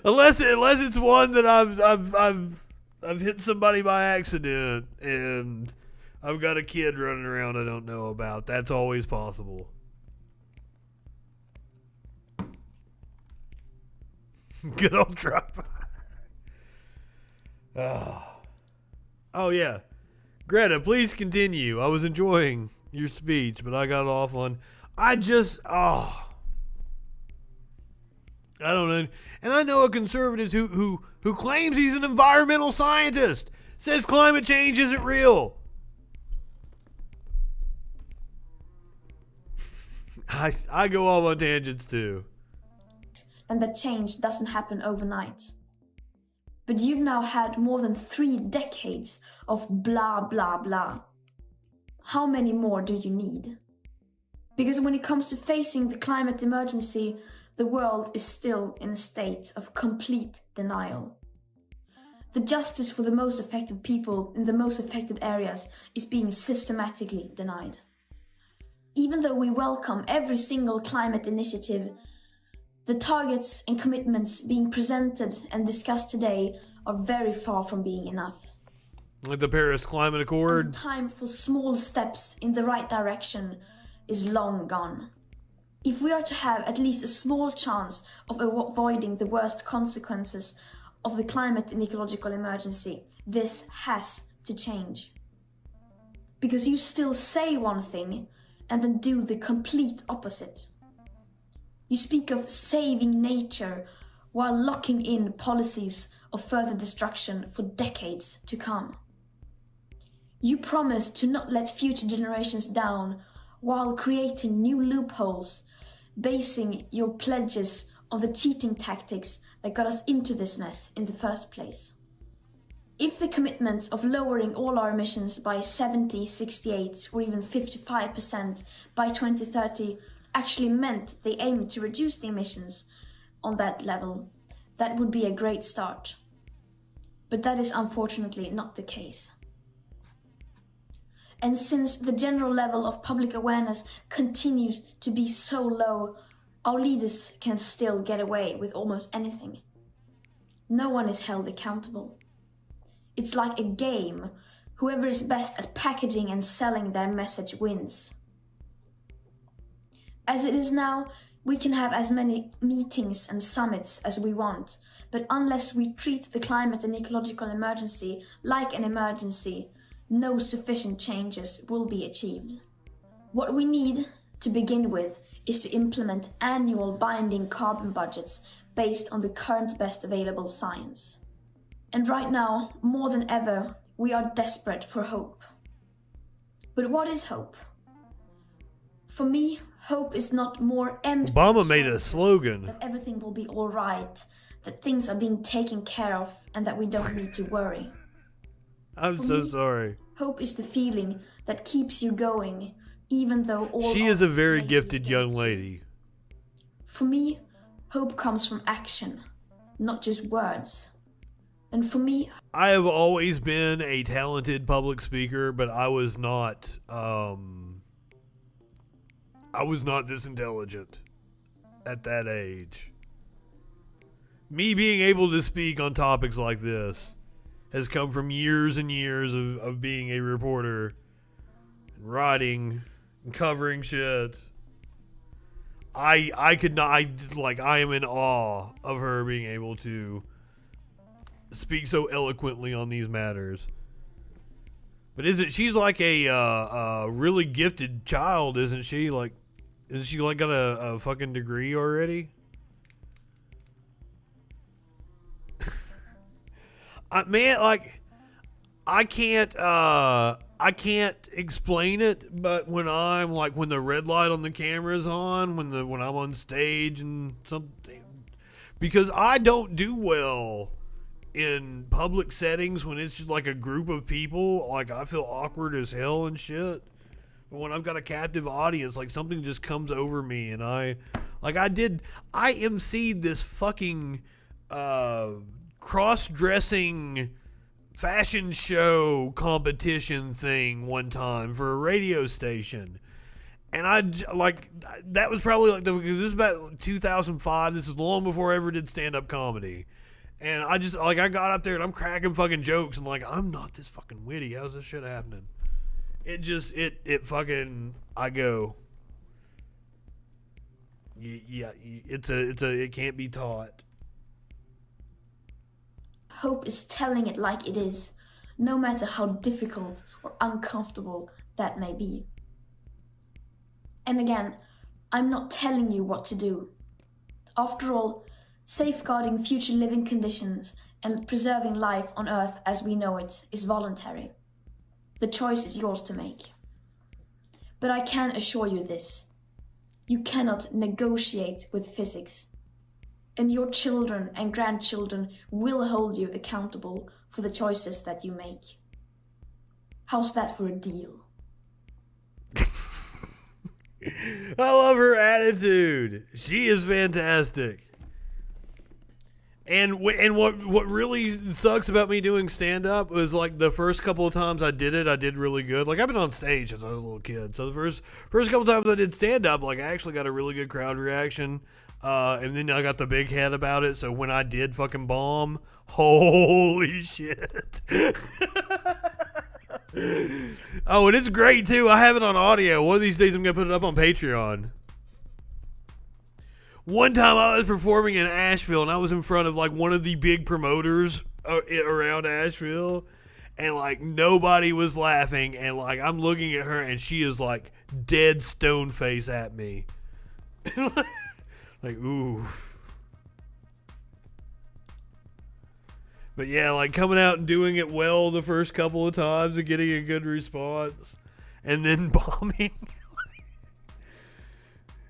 Unless it's one that I've hit somebody by accident and I've got a kid running around I don't know about. That's always possible. Good old drop. Oh, yeah. Greta, please continue. I was enjoying your speech, but I got off on... I don't know. And I know a conservative who claims he's an environmental scientist. Says climate change isn't real. I go off on tangents too. And that change doesn't happen overnight. But you've now had more than 3 decades of blah, blah, blah. How many more do you need? Because when it comes to facing the climate emergency, the world is still in a state of complete denial. The justice for the most affected people in the most affected areas is being systematically denied. Even though we welcome every single climate initiative, the targets and commitments being presented and discussed today are very far from being enough. Like the Paris Climate Accord. And the time for small steps in the right direction is long gone. If we are to have at least a small chance of avoiding the worst consequences of the climate and ecological emergency, this has to change. Because you still say one thing and then do the complete opposite. You speak of saving nature while locking in policies of further destruction for decades to come. You promise to not let future generations down while creating new loopholes, basing your pledges on the cheating tactics that got us into this mess in the first place. If the commitment of lowering all our emissions by 70, 68 or even 55% by 2030 actually meant they aimed to reduce the emissions on that level, that would be a great start. But that is unfortunately not the case. And since the general level of public awareness continues to be so low, our leaders can still get away with almost anything. No one is held accountable. It's like a game. Whoever is best at packaging and selling their message wins. As it is now, we can have as many meetings and summits as we want, but unless we treat the climate and ecological emergency like an emergency, no sufficient changes will be achieved. What we need, to begin with, is to implement annual binding carbon budgets based on the current best available science. And right now, more than ever, we are desperate for hope. But what is hope? For me, hope is not more empty. Obama made a slogan. That everything will be all right, that things are being taken care of, and that we don't need to worry. I'm so sorry. Hope is the feeling that keeps you going, even though all. She is a very gifted young lady. For me, hope comes from action, not just words. And for me, I have always been a talented public speaker, but I was not this intelligent at that age. Me being able to speak on topics like this has come from years and years of being a reporter and writing and covering shit. I am in awe of her being able to speak so eloquently on these matters. But she's like a really gifted child, isn't she? Like, isn't she like got a fucking degree already? Man, like, I can't explain it, but when the red light on the camera is on, when I'm on stage and something, because I don't do well in public settings when it's just like a group of people. Like, I feel awkward as hell and shit. But when I've got a captive audience, like, something just comes over me, and I emceed this fucking cross-dressing fashion show competition thing one time for a radio station. And that was probably because this is about 2005. This is long before I ever did stand-up comedy. And I got up there and I'm cracking fucking jokes and I'm not this fucking witty. How's this shit happening? I go. Yeah, it can't be taught. Hope is telling it like it is, no matter how difficult or uncomfortable that may be. And again, I'm not telling you what to do. After all, safeguarding future living conditions and preserving life on Earth as we know it is voluntary. The choice is yours to make. But I can assure you this. You cannot negotiate with physics. And your children and grandchildren will hold you accountable for the choices that you make. How's that for a deal? I love her attitude. She is fantastic. And what really sucks about me doing stand-up was, like, the first couple of times I did it, I did really good. Like, I've been on stage since I was a little kid. So the first couple times I did stand-up, like, I actually got a really good crowd reaction. And then I got the big head about it. So when I did fucking bomb, holy shit. Oh, and it's great, too. I have it on audio. One of these days I'm going to put it up on Patreon. One time I was performing in Asheville, and I was in front of, like, one of the big promoters around Asheville, and, like, nobody was laughing, and, like, I'm looking at her, and she is, like, dead stone face at me. Like, ooh. But yeah, like, coming out and doing it well the first couple of times and getting a good response, and then bombing.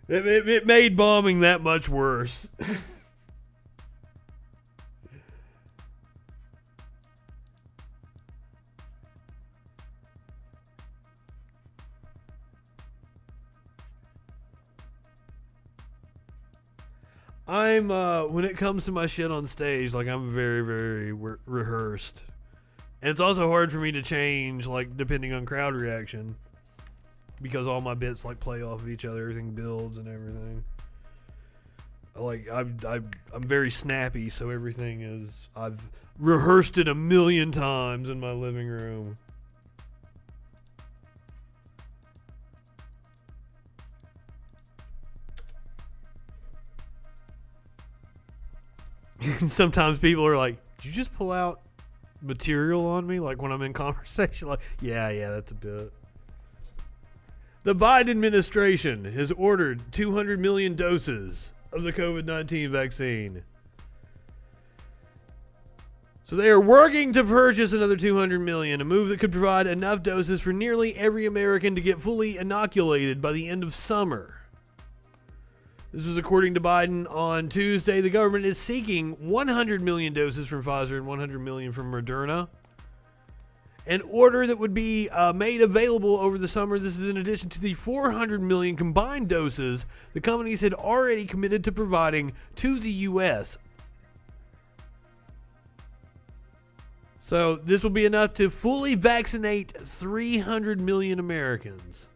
It made bombing that much worse. I'm, when it comes to my shit on stage, like, I'm very, very rehearsed. And it's also hard for me to change, like, depending on crowd reaction. Because all my bits, like, play off of each other, everything builds and everything. Like, I'm very snappy, so everything is, I've rehearsed it 1,000,000 times in my living room. Sometimes people are like, did you just pull out material on me? Like, when I'm in conversation, like, yeah, that's a bit. The Biden administration has ordered 200 million doses of the COVID-19 vaccine. So they are working to purchase another 200 million, a move that could provide enough doses for nearly every American to get fully inoculated by the end of summer. This is according to Biden on Tuesday. The government is seeking 100 million doses from Pfizer and 100 million from Moderna. An order that would be made available over the summer. This is in addition to the 400 million combined doses the companies had already committed to providing to the U.S. So this will be enough to fully vaccinate 300 million Americans.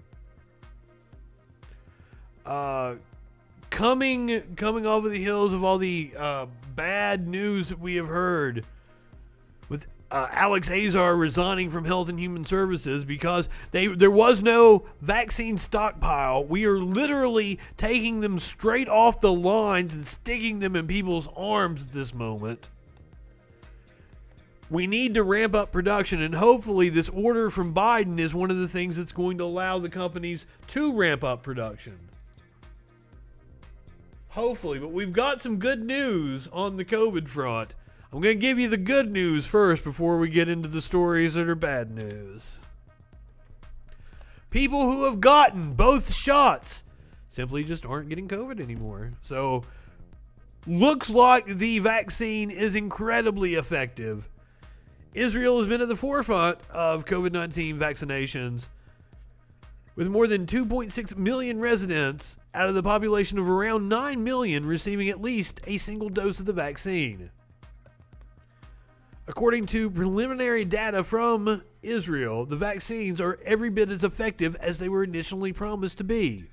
Coming off of the heels of all the bad news that we have heard with Alex Azar resigning from Health and Human Services because there was no vaccine stockpile. We are literally taking them straight off the lines and sticking them in people's arms at this moment. We need to ramp up production, and hopefully this order from Biden is one of the things that's going to allow the companies to ramp up production. Hopefully, but we've got some good news on the COVID front. I'm going to give you the good news first before we get into the stories that are bad news. People who have gotten both shots simply just aren't getting COVID anymore. So, looks like the vaccine is incredibly effective. Israel has been at the forefront of COVID-19 vaccinations, with more than 2.6 million residents out of the population of around 9 million receiving at least a single dose of the vaccine. According to preliminary data from Israel, the vaccines are every bit as effective as they were initially promised to be.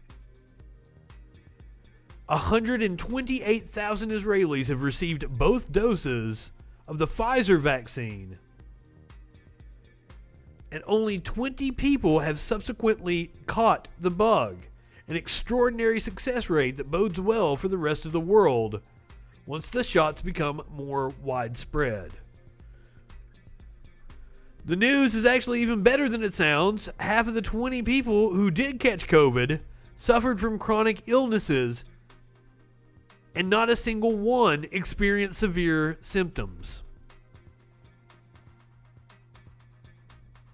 128,000 Israelis have received both doses of the Pfizer vaccine, and only 20 people have subsequently caught the bug, an extraordinary success rate that bodes well for the rest of the world once the shots become more widespread. The news is actually even better than it sounds. Half of the 20 people who did catch COVID suffered from chronic illnesses, and not a single one experienced severe symptoms.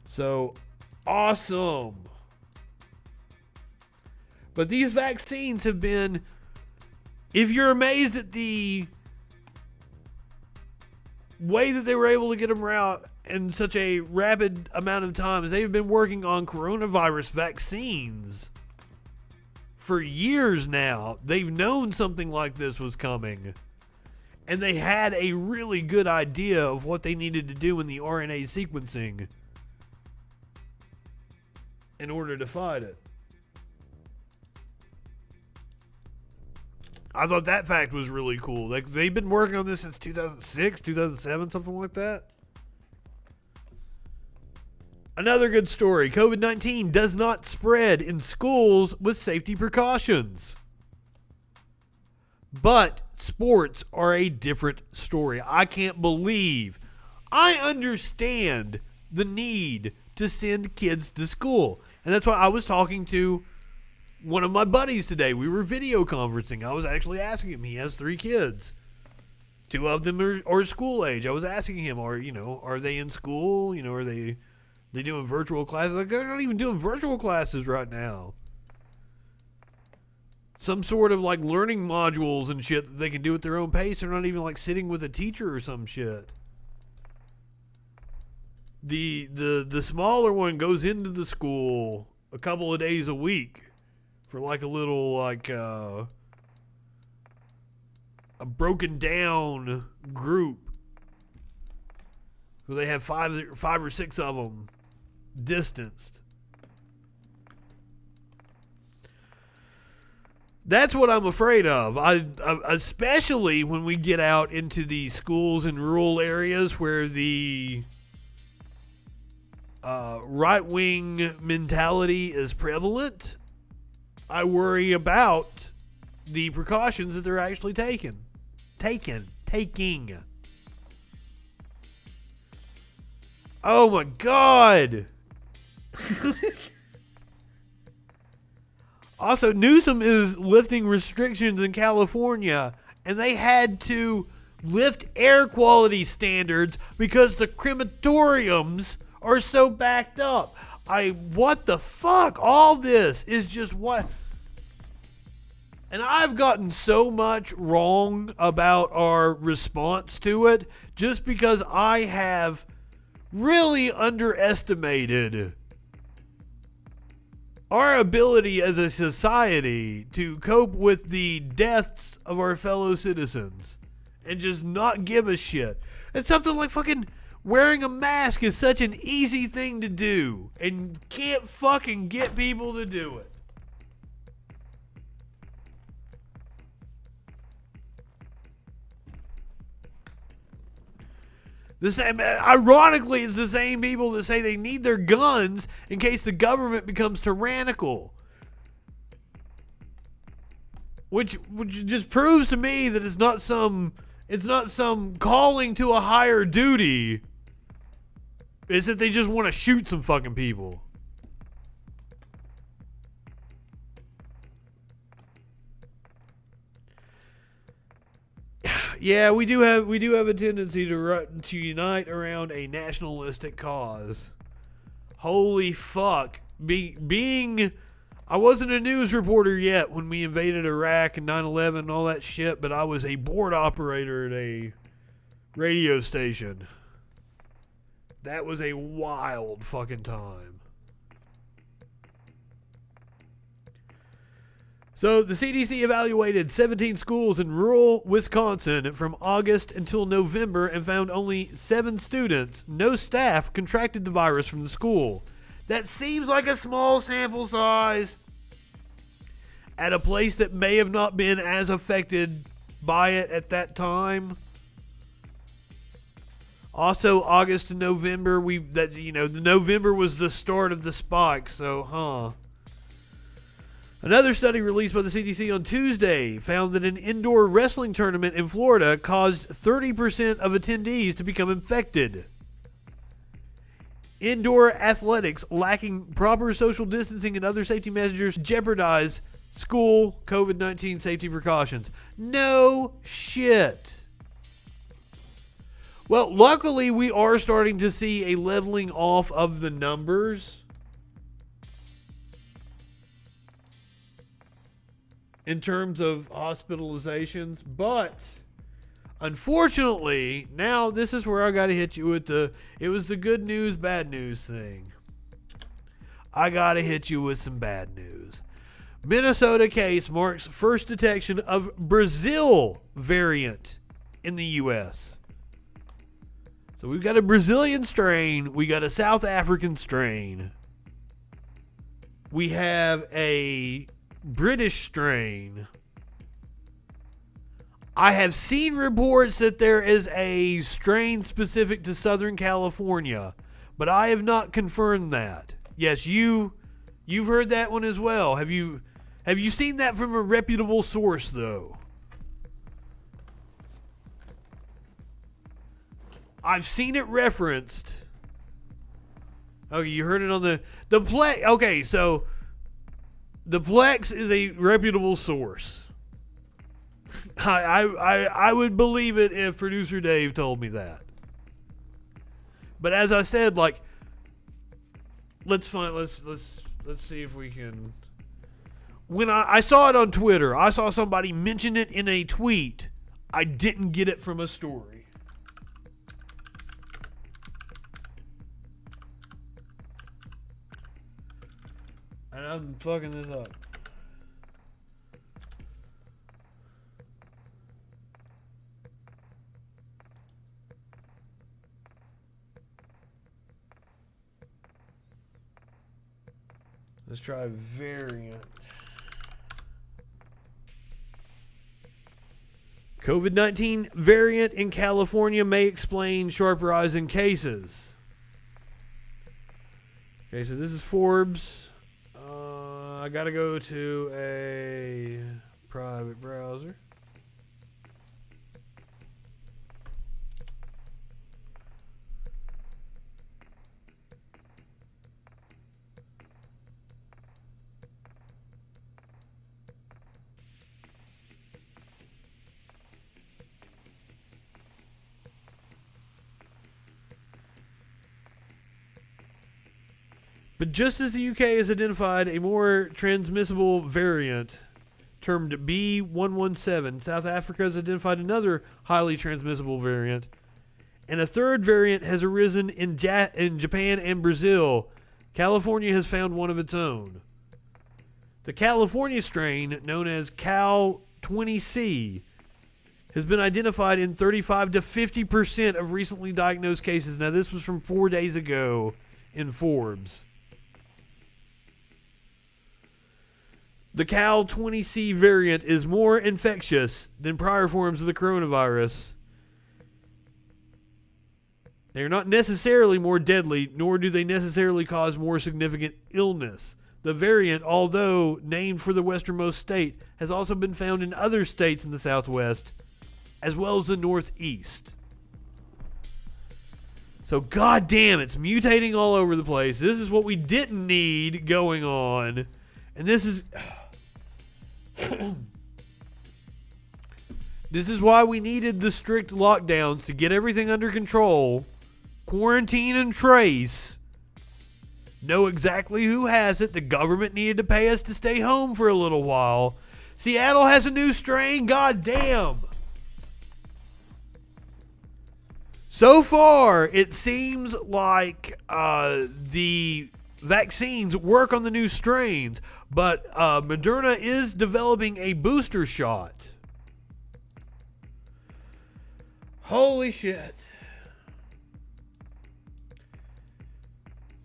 So, awesome. But these vaccines have been, if you're amazed at the way that they were able to get them out in such a rapid amount of time, as they've been working on coronavirus vaccines for years now. They've known something like this was coming. And they had a really good idea of what they needed to do in the RNA sequencing in order to fight it. I thought that fact was really cool. Like, they've been working on this since 2006, 2007, something like that. Another good story. COVID-19 does not spread in schools with safety precautions. But sports are a different story. I can't believe. I understand the need to send kids to school. And that's why I was talking to one of my buddies today. We were video conferencing. I was actually asking him. He has 3 kids. 2 of them are school age. I was asking him, are they in school? Are they doing virtual classes? Like, they're not even doing virtual classes right now. Some sort of like learning modules and shit that they can do at their own pace. They're not even like sitting with a teacher or some shit. The smaller one goes into the school a couple of days a week for like a little like a broken down group who they have 5 or 6 of them distanced. That's what I'm afraid of. I especially when we get out into the schools in rural areas where the right-wing mentality is prevalent. I worry about the precautions that they're actually taking. Oh my God. Also, Newsom is lifting restrictions in California, and they had to lift air quality standards because the crematoriums are so backed up. What the fuck? All this is just what... And I've gotten so much wrong about our response to it just because I have really underestimated our ability as a society to cope with the deaths of our fellow citizens and just not give a shit. And something like fucking wearing a mask is such an easy thing to do and can't fucking get people to do it. Ironically, it's the same people that say they need their guns in case the government becomes tyrannical. Which just proves to me that it's not some calling to a higher duty. It's that they just want to shoot some fucking people. Yeah, we do have a tendency to unite around a nationalistic cause. Holy fuck. I wasn't a news reporter yet when we invaded Iraq and 9/11 and all that shit, but I was a board operator at a radio station. That was a wild fucking time. So the CDC evaluated 17 schools in rural Wisconsin from August until November and found only 7 students, no staff, contracted the virus from the school. That seems like a small sample size at a place that may have not been as affected by it at that time. Also, August to November, the November was the start of the spike, so, Another study released by the CDC on Tuesday found that an indoor wrestling tournament in Florida caused 30% of attendees to become infected. Indoor athletics lacking proper social distancing and other safety measures jeopardize school COVID-19 safety precautions. No shit. Well, luckily we are starting to see a leveling off of the numbers. in terms of hospitalizations, but unfortunately, now this is where I got to hit you with it was the good news, bad news thing. I got to hit you with some bad news. Minnesota case marks first detection of Brazil variant in the U.S. So we've got a Brazilian strain. We got a South African strain. We have a British strain. I have seen reports that there is a strain specific to Southern California, but I have not confirmed that. Yes, you've heard that one as well. Have you seen that from a reputable source though? I've seen it referenced. Okay, you heard it on the Plex. Okay, so the Plex is a reputable source. I would believe it if producer Dave told me that. But as I said, like, let's see if we can. When I saw it on Twitter, I saw somebody mention it in a tweet. I didn't get it from a story. And I'm fucking this up. Let's try variant. COVID-19 variant in California may explain sharp rise in cases. Okay, so this is Forbes. I gotta go to a private browser. But just as the UK has identified a more transmissible variant termed B117, South Africa has identified another highly transmissible variant, and a third variant has arisen in Japan and Brazil. California has found one of its own. The California strain, known as Cal 20C, has been identified in 35 to 50% of recently diagnosed cases. Now, this was from 4 days ago in Forbes. The Cal 20C variant is more infectious than prior forms of the coronavirus. They are not necessarily more deadly, nor do they necessarily cause more significant illness. The variant, although named for the westernmost state, has also been found in other states in the Southwest, as well as the Northeast. So, goddamn, it's mutating all over the place. This is what we didn't need going on. And this is... This is why we needed the strict lockdowns to get everything under control, quarantine and trace, know exactly who has it. The government needed to pay us to stay home for a little while. Seattle has a new strain, goddamn. So far, it seems like the vaccines work on the new strains, but Moderna is developing a booster shot. Holy shit.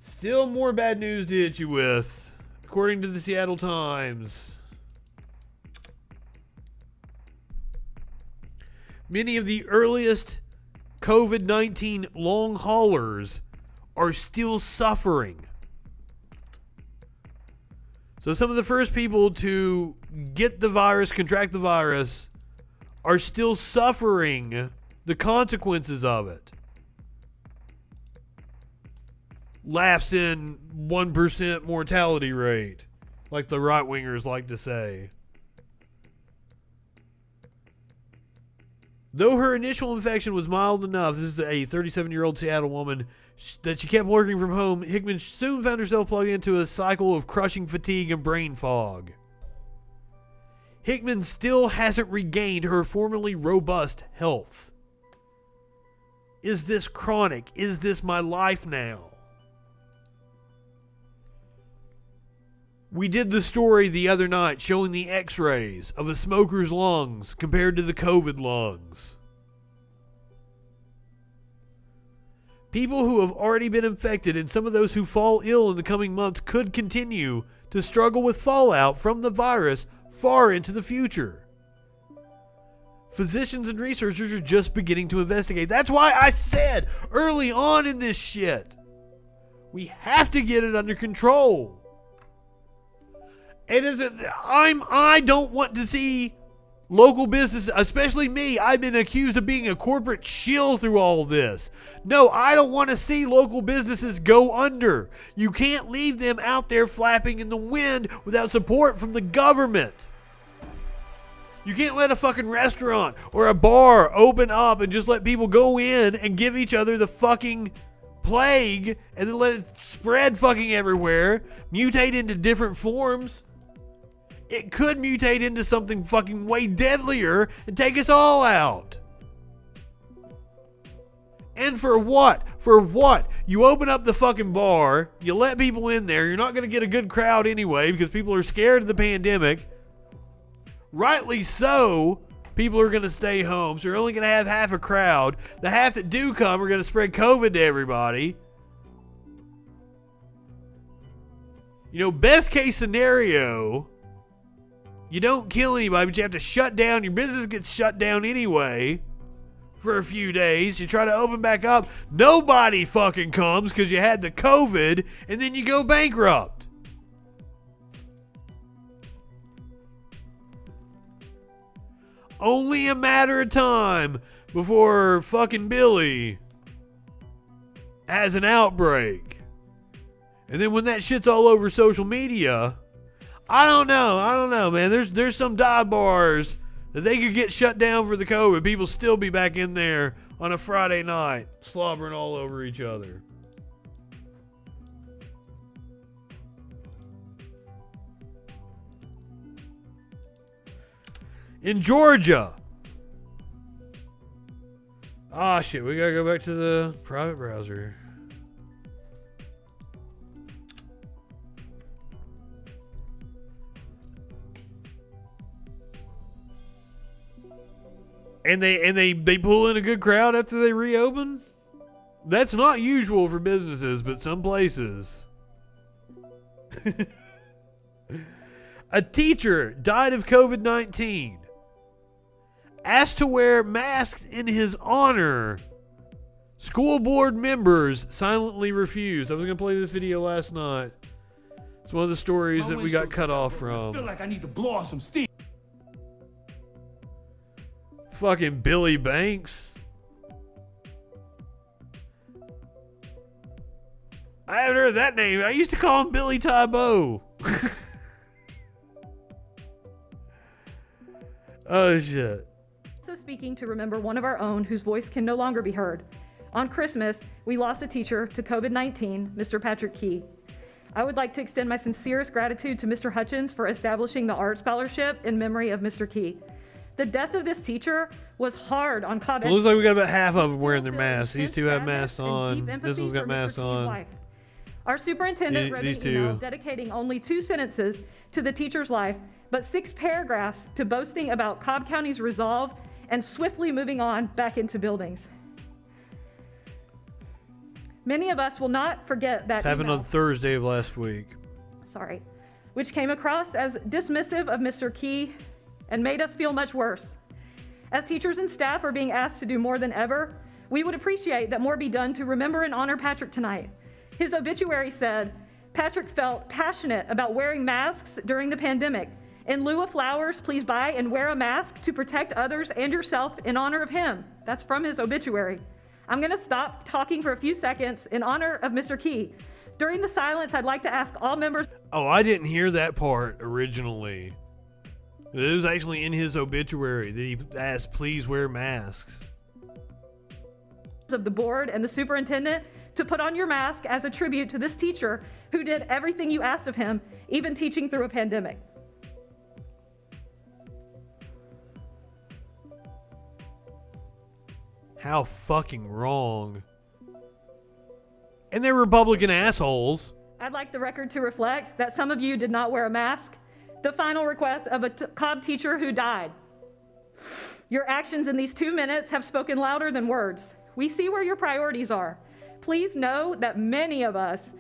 Still more bad news to hit you with, according to the Seattle Times. Many of the earliest COVID-19 long haulers are still suffering. So some of the first people to get the virus, contract the virus, are still suffering the consequences of it. Laughs in 1% mortality rate, like the right-wingers like to say. Though her initial infection was mild enough, this is a 37-year-old Seattle woman, that she kept working from home, Hickman soon found herself plugged into a cycle of crushing fatigue and brain fog. Hickman still hasn't regained her formerly robust health. Is this chronic? Is this my life now? We did the story the other night showing the x-rays of a smoker's lungs compared to the COVID lungs. People who have already been infected and some of those who fall ill in the coming months could continue to struggle with fallout from the virus far into the future. Physicians and researchers are just beginning to investigate. That's why I said early on in this shit, we have to get it under control. I don't want to see local businesses, especially me. I've been accused of being a corporate shill through all of this. No, I don't want to see local businesses go under. You can't leave them out there flapping in the wind without support from the government. You can't let a fucking restaurant or a bar open up and just let people go in and give each other the fucking plague and then let it spread fucking everywhere, mutate into different forms. It could mutate into something fucking way deadlier and take us all out. And for what? For what? You open up the fucking bar, you let people in there, you're not going to get a good crowd anyway because people are scared of the pandemic. Rightly so, people are going to stay home, so you're only going to have half a crowd. The half that do come are going to spread COVID to everybody. You know, best case scenario, you don't kill anybody, but you have to shut down. Your business gets shut down anyway for a few days. You try to open back up. Nobody fucking comes because you had the COVID, and then you go bankrupt. Only a matter of time before fucking Billy has an outbreak. And then when that shit's all over social media, I don't know, man. There's some dive bars that they could get shut down for the COVID. People still be back in there on a Friday night, slobbering all over each other. In Georgia. Ah, shit. We gotta go back to the private browser. And they pull in a good crowd after they reopen? That's not usual for businesses, but some places. A teacher died of COVID-19. Asked to wear masks in his honor. School board members silently refused. I was going to play this video last night. It's one of the stories that we got cut off from. I feel like I need to blow off some steam. Fucking Billy Banks. I haven't heard that name. I used to call him Billy Tybo. Oh, shit. Also speaking to remember one of our own whose voice can no longer be heard. On Christmas, we lost a teacher to COVID-19, Mr. Patrick Key. I would like to extend my sincerest gratitude to Mr. Hutchins for establishing the art scholarship in memory of Mr. Key. The death of this teacher was hard on Cobb. It looks like we got about half of them wearing their masks. These two have masks on. This one's got masks on. Our superintendent wrote an email dedicating only 2 sentences to the teacher's life, but 6 paragraphs to boasting about Cobb County's resolve and swiftly moving on back into buildings. Many of us will not forget that This happened on Thursday of last week. Which came across as dismissive of Mr. Key and made us feel much worse. As teachers and staff are being asked to do more than ever, we would appreciate that more be done to remember and honor Patrick tonight. His obituary said, Patrick felt passionate about wearing masks during the pandemic. In lieu of flowers, please buy and wear a mask to protect others and yourself in honor of him. That's from his obituary. I'm gonna stop talking for a few seconds in honor of Mr. Key. During the silence, I'd like to ask all members. Oh, I didn't hear that part originally. It was actually in his obituary that he asked, please wear masks. Of the board and the superintendent to put on your mask as a tribute to this teacher who did everything you asked of him, even teaching through a pandemic. How fucking wrong. And they're Republican assholes. I'd like the record to reflect that some of you did not wear a mask. The final request of a Cobb teacher who died. Your actions in these 2 minutes have spoken louder than words. We see where your priorities are. Please know that many of us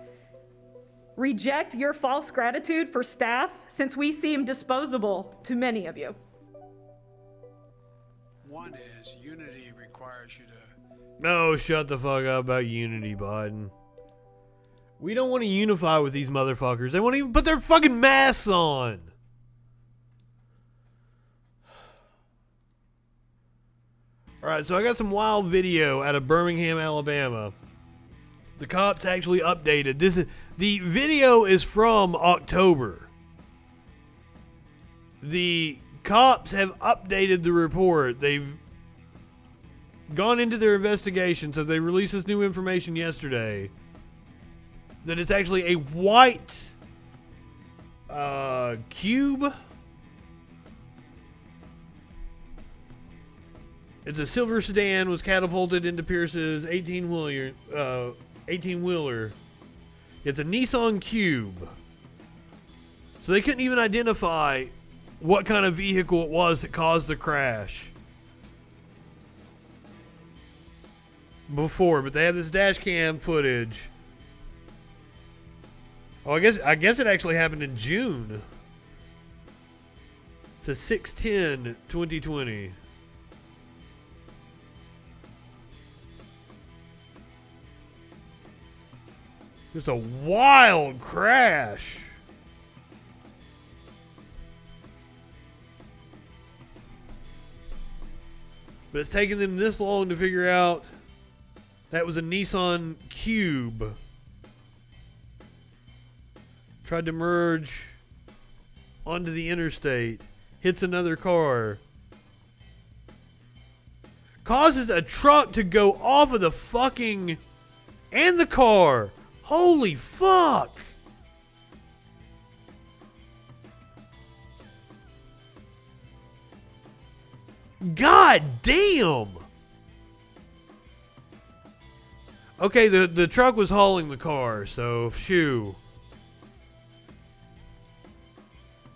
reject your false gratitude for staff since we seem disposable to many of you. One is unity requires you to... No, shut the fuck up about unity, Biden. We don't want to unify with these motherfuckers. They won't even put their fucking masks on. Alright, so I got some wild video out of Birmingham, Alabama. The cops actually updated. The video is from October. The cops have updated the report. They've gone into their investigation, so they released this new information yesterday. That it's actually a white cube. It's a silver sedan, was catapulted into Pierce's 18-wheeler. It's a Nissan Cube. So they couldn't even identify what kind of vehicle it was that caused the crash before, but they have this dash cam footage. Oh, I guess it actually happened in June. It says 6/10/2020. Just a wild crash. But it's taken them this long to figure out that was a Nissan Cube. Tried to merge onto the interstate. Hits another car. Causes a truck to go off of the fucking... and the car. Holy fuck! God damn! Okay, the truck was hauling the car, so shoo.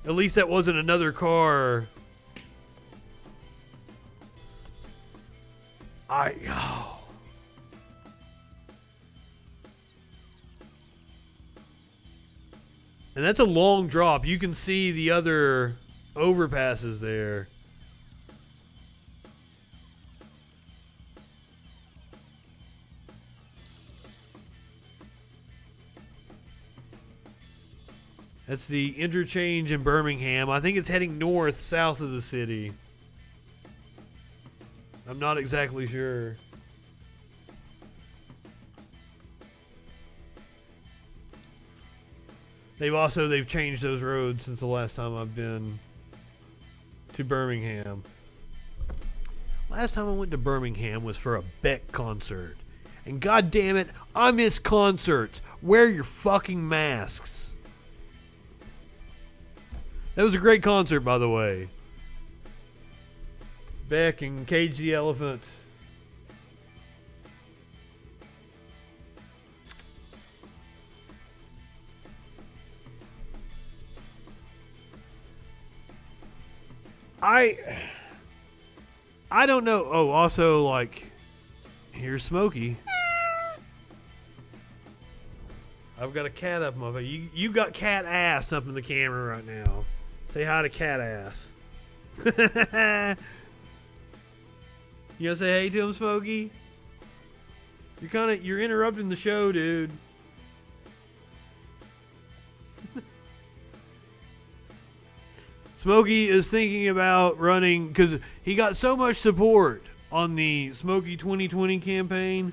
At least that wasn't another car. Oh. And that's a long drop. You can see the other overpasses there. That's the interchange in Birmingham. I think it's heading north, south of the city. I'm not exactly sure. They've changed those roads since the last time I've been to Birmingham. Last time I went to Birmingham was for a Beck concert. And god damn it, I miss concerts. Wear your fucking masks. That was a great concert, by the way. Beck and Cage the Elephant. I don't know. Oh, also, like, here's Smokey. I've got a cat up my face. You got cat ass up in the camera right now. Say hi to cat ass. You gonna say hey to him, Smokey? You're interrupting the show, dude. Smokey is thinking about running because he got so much support on the Smokey 2020 campaign.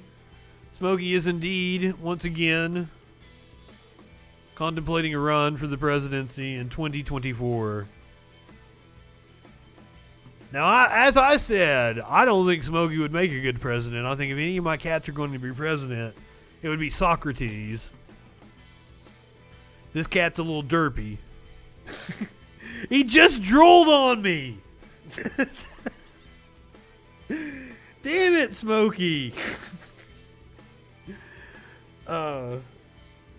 Smokey is indeed, once again, contemplating a run for the presidency in 2024. Now, as I said, I don't think Smokey would make a good president. I think if any of my cats are going to be president, it would be Socrates. This cat's a little derpy. He just drooled on me. Damn it, Smokey.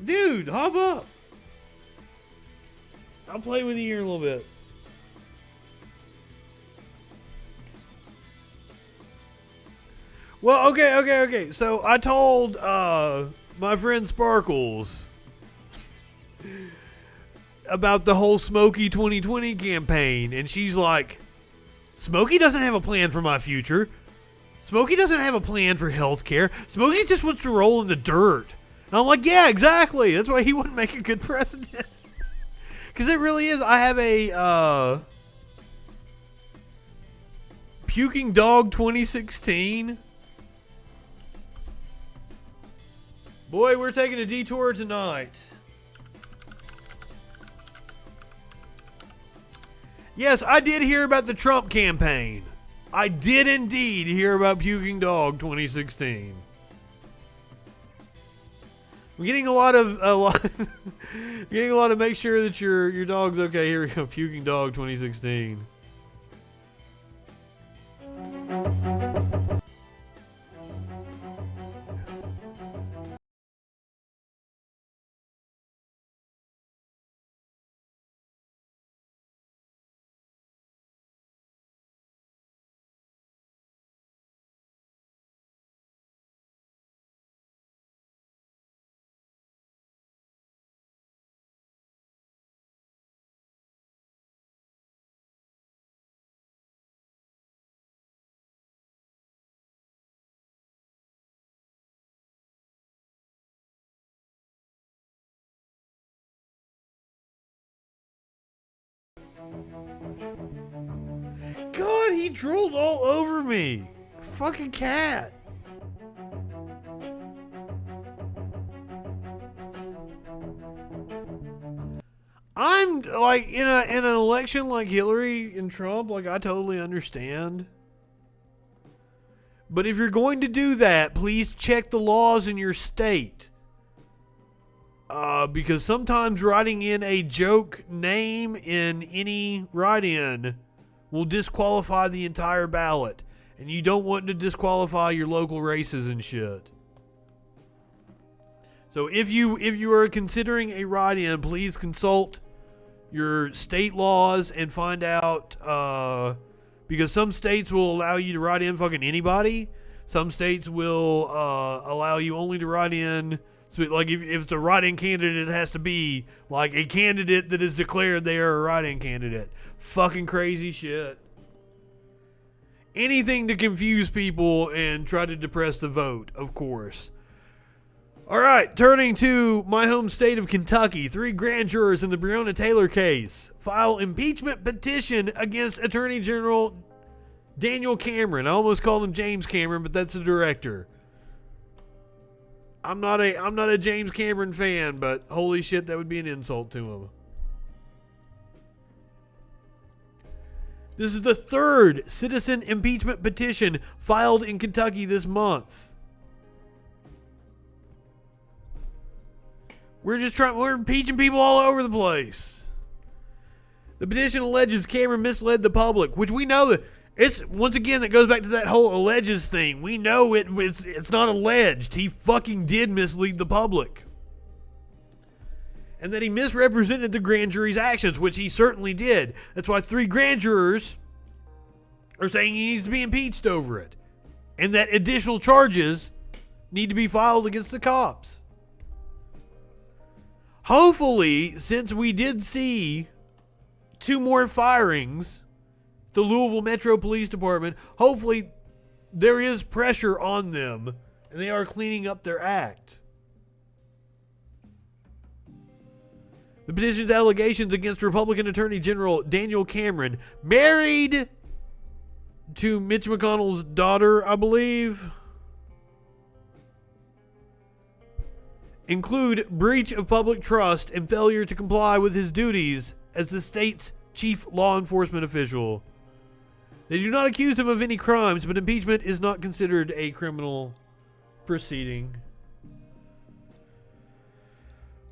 Dude, hop up. I'll play with you here a little bit. Well, okay. So I told my friend Sparkles about the whole Smokey 2020 campaign, and she's like, Smokey doesn't have a plan for my future. Smokey doesn't have a plan for healthcare. Smokey just wants to roll in the dirt. And I'm like, yeah, exactly. That's why he wouldn't make a good president. Because it really is. I have a Puking Dog 2016. Boy, we're taking a detour tonight. Yes, I did hear about the Trump campaign. I did indeed hear about Puking Dog 2016. I'm getting a lot of make sure that your dog's okay. Here we go, Puking Dog 2016. God, he drooled all over me. Fucking cat. I'm like in an election like Hillary and Trump, like I totally understand. But if you're going to do that, please check the laws in your state. Because sometimes writing in a joke name in any write-in will disqualify the entire ballot. And you don't want to disqualify your local races and shit. So if you are considering a write-in, please consult your state laws and find out, because some states will allow you to write in fucking anybody. Some states will allow you only to write in, so like if it's a write-in candidate, it has to be like a candidate that is declared they are a write-in candidate. Fucking crazy shit. Anything to confuse people and try to depress the vote, of course. All right, turning to my home state of Kentucky, 3 grand jurors in the Breonna Taylor case file impeachment petition against Attorney General Daniel Cameron. I almost called him James Cameron, but that's the director. I'm not a James Cameron fan, but holy shit, that would be an insult to him. This is the 3rd citizen impeachment petition filed in Kentucky this month. We're impeaching people all over the place. The petition alleges Cameron misled the public, which we know that it's, once again, that goes back to that whole alleges thing. We know it's not alleged. He fucking did mislead the public. And that he misrepresented the grand jury's actions, which he certainly did. That's why 3 grand jurors are saying he needs to be impeached over it. And that additional charges need to be filed against the cops. Hopefully, since we did see 2 more firings, the Louisville Metro Police Department, hopefully there is pressure on them and they are cleaning up their act. The petition's allegations against Republican Attorney General Daniel Cameron, married to Mitch McConnell's daughter, I believe, include breach of public trust and failure to comply with his duties as the state's chief law enforcement official. They do not accuse him of any crimes, but impeachment is not considered a criminal proceeding.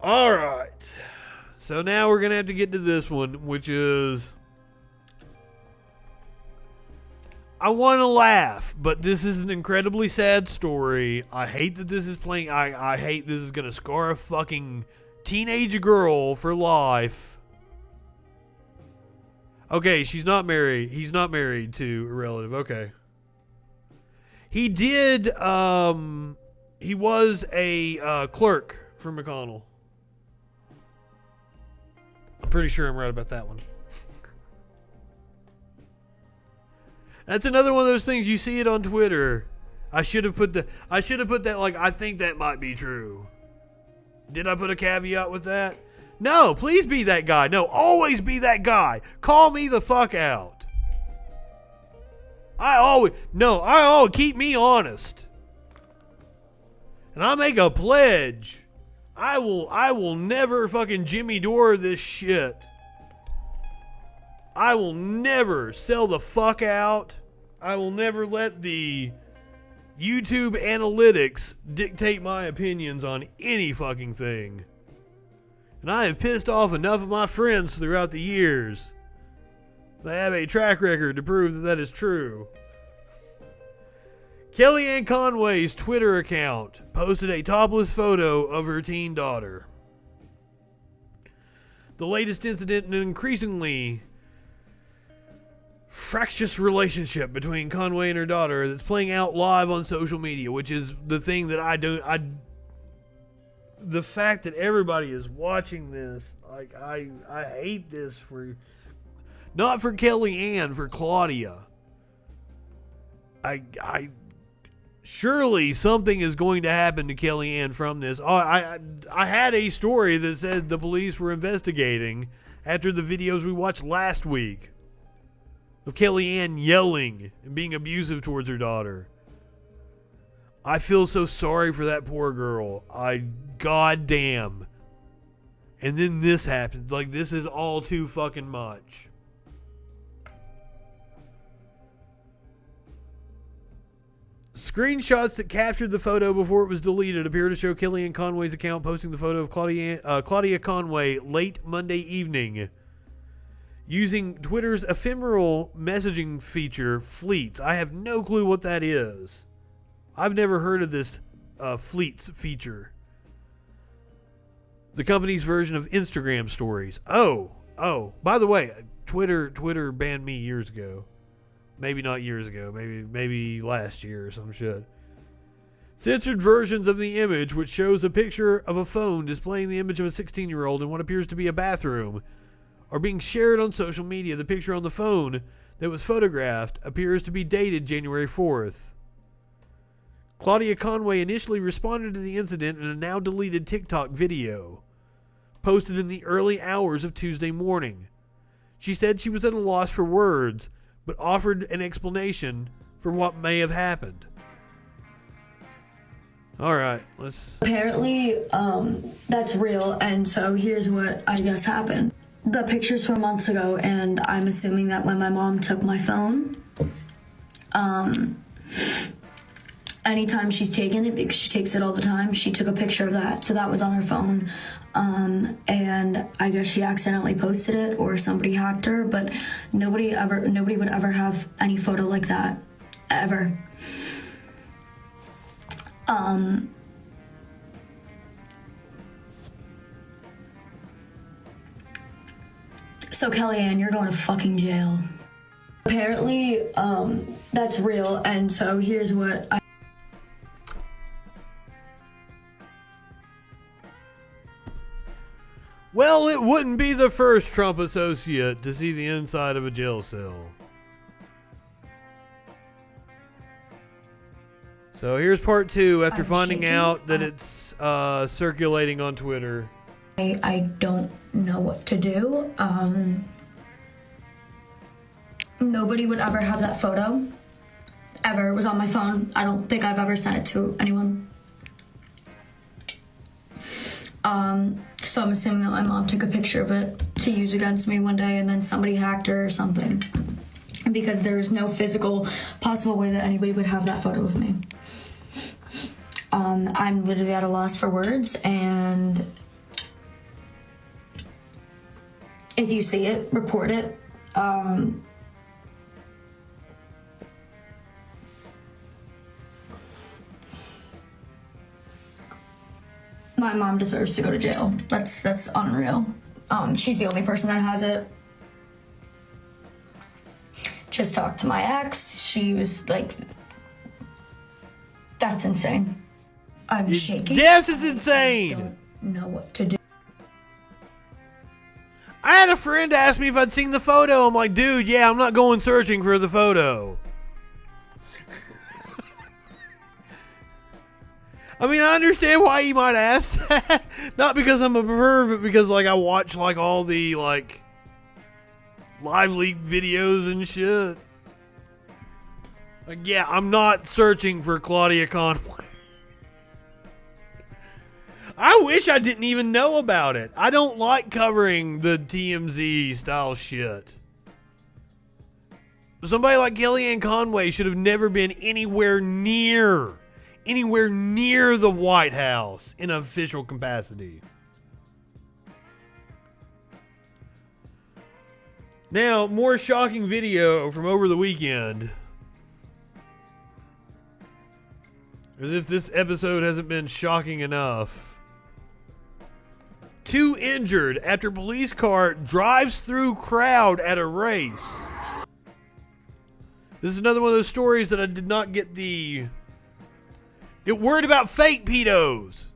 All right. So now we're going to have to get to this one, which is I want to laugh, but this is an incredibly sad story. I hate that this is playing. I hate this is going to scar a fucking teenage girl for life. Okay, she's not married. He's not married to a relative. Okay. He did, he was a clerk for McConnell. I'm pretty sure I'm right about that one. That's another one of those things, you see it on Twitter. I should have put that, like, I think that might be true. Did I put a caveat with that? No, please be that guy. No, always be that guy. Call me the fuck out. I always keep me honest. And I make a pledge. I will never fucking Jimmy Dore this shit. I will never sell the fuck out. I will never let the YouTube analytics dictate my opinions on any fucking thing. And I have pissed off enough of my friends throughout the years. I have a track record to prove that that is true. Kellyanne Conway's Twitter account posted a topless photo of her teen daughter. The latest incident in an increasingly fractious relationship between Conway and her daughter that's playing out live on social media, which is the thing that the fact that everybody is watching this, like, I hate this for, not for Kellyanne, for Claudia. Surely something is going to happen to Kellyanne from this. I had a story that said the police were investigating after the videos we watched last week of Kellyanne yelling and being abusive towards her daughter. I feel so sorry for that poor girl. Goddamn. And then this happened. Like, this is all too fucking much. Screenshots that captured the photo before it was deleted appear to show Kellyanne Conway's account posting the photo of Claudia Conway late Monday evening using Twitter's ephemeral messaging feature, Fleets. I have no clue what that is. I've never heard of this Fleets feature. The company's version of Instagram stories. Oh, by the way, Twitter banned me years ago. Maybe not years ago, maybe last year or some shit. Censored versions of the image, which shows a picture of a phone displaying the image of a 16-year-old in what appears to be a bathroom, are being shared on social media. The picture on the phone that was photographed appears to be dated January 4th. Claudia Conway initially responded to the incident in a now deleted TikTok video posted in the early hours of Tuesday morning. She said she was at a loss for words, but offered an explanation for what may have happened. All right, let's... Apparently, that's real, and so here's what I guess happened. The pictures were months ago, and I'm assuming that when my mom took my phone, anytime she's taken it, because she takes it all the time, she took a picture of that, so that was on her phone. And I guess she accidentally posted it, or somebody hacked her, but nobody would ever have any photo like that, ever. So Kellyanne, you're going to fucking jail. Apparently, that's real, and so here's what I... Well, it wouldn't be the first Trump associate to see the inside of a jail cell. So here's part two after finding out that it's circulating on Twitter. I don't know what to do. Nobody would ever have that photo. Ever. It was on my phone. I don't think I've ever sent it to anyone. So I'm assuming that my mom took a picture of it to use against me one day, and then somebody hacked her or something. Because there's no physical possible way that anybody would have that photo of me. I'm literally at a loss for words, and if you see it, report it. My mom deserves to go to jail. That's unreal. She's the only person that has it. Just talked to my ex. She was like, that's insane. I'm shaking. Yes, it's insane. I don't know what to do. I had a friend ask me if I'd seen the photo. I'm like, dude, yeah, I'm not going searching for the photo. I mean, I understand why you might ask that. Not because I'm a pervert, but because, like, I watch, like, all the, like, live leak videos and shit. Like, yeah, I'm not searching for Claudia Conway. I wish I didn't even know about it. I don't like covering the TMZ style shit. Somebody like Kellyanne Conway should have never been anywhere near the White House in official capacity. Now, more shocking video from over the weekend. As if this episode hasn't been shocking enough. 2 injured after police car drives through crowd at a race. This is another one of those stories that I did not get the... It worried about fake pedos.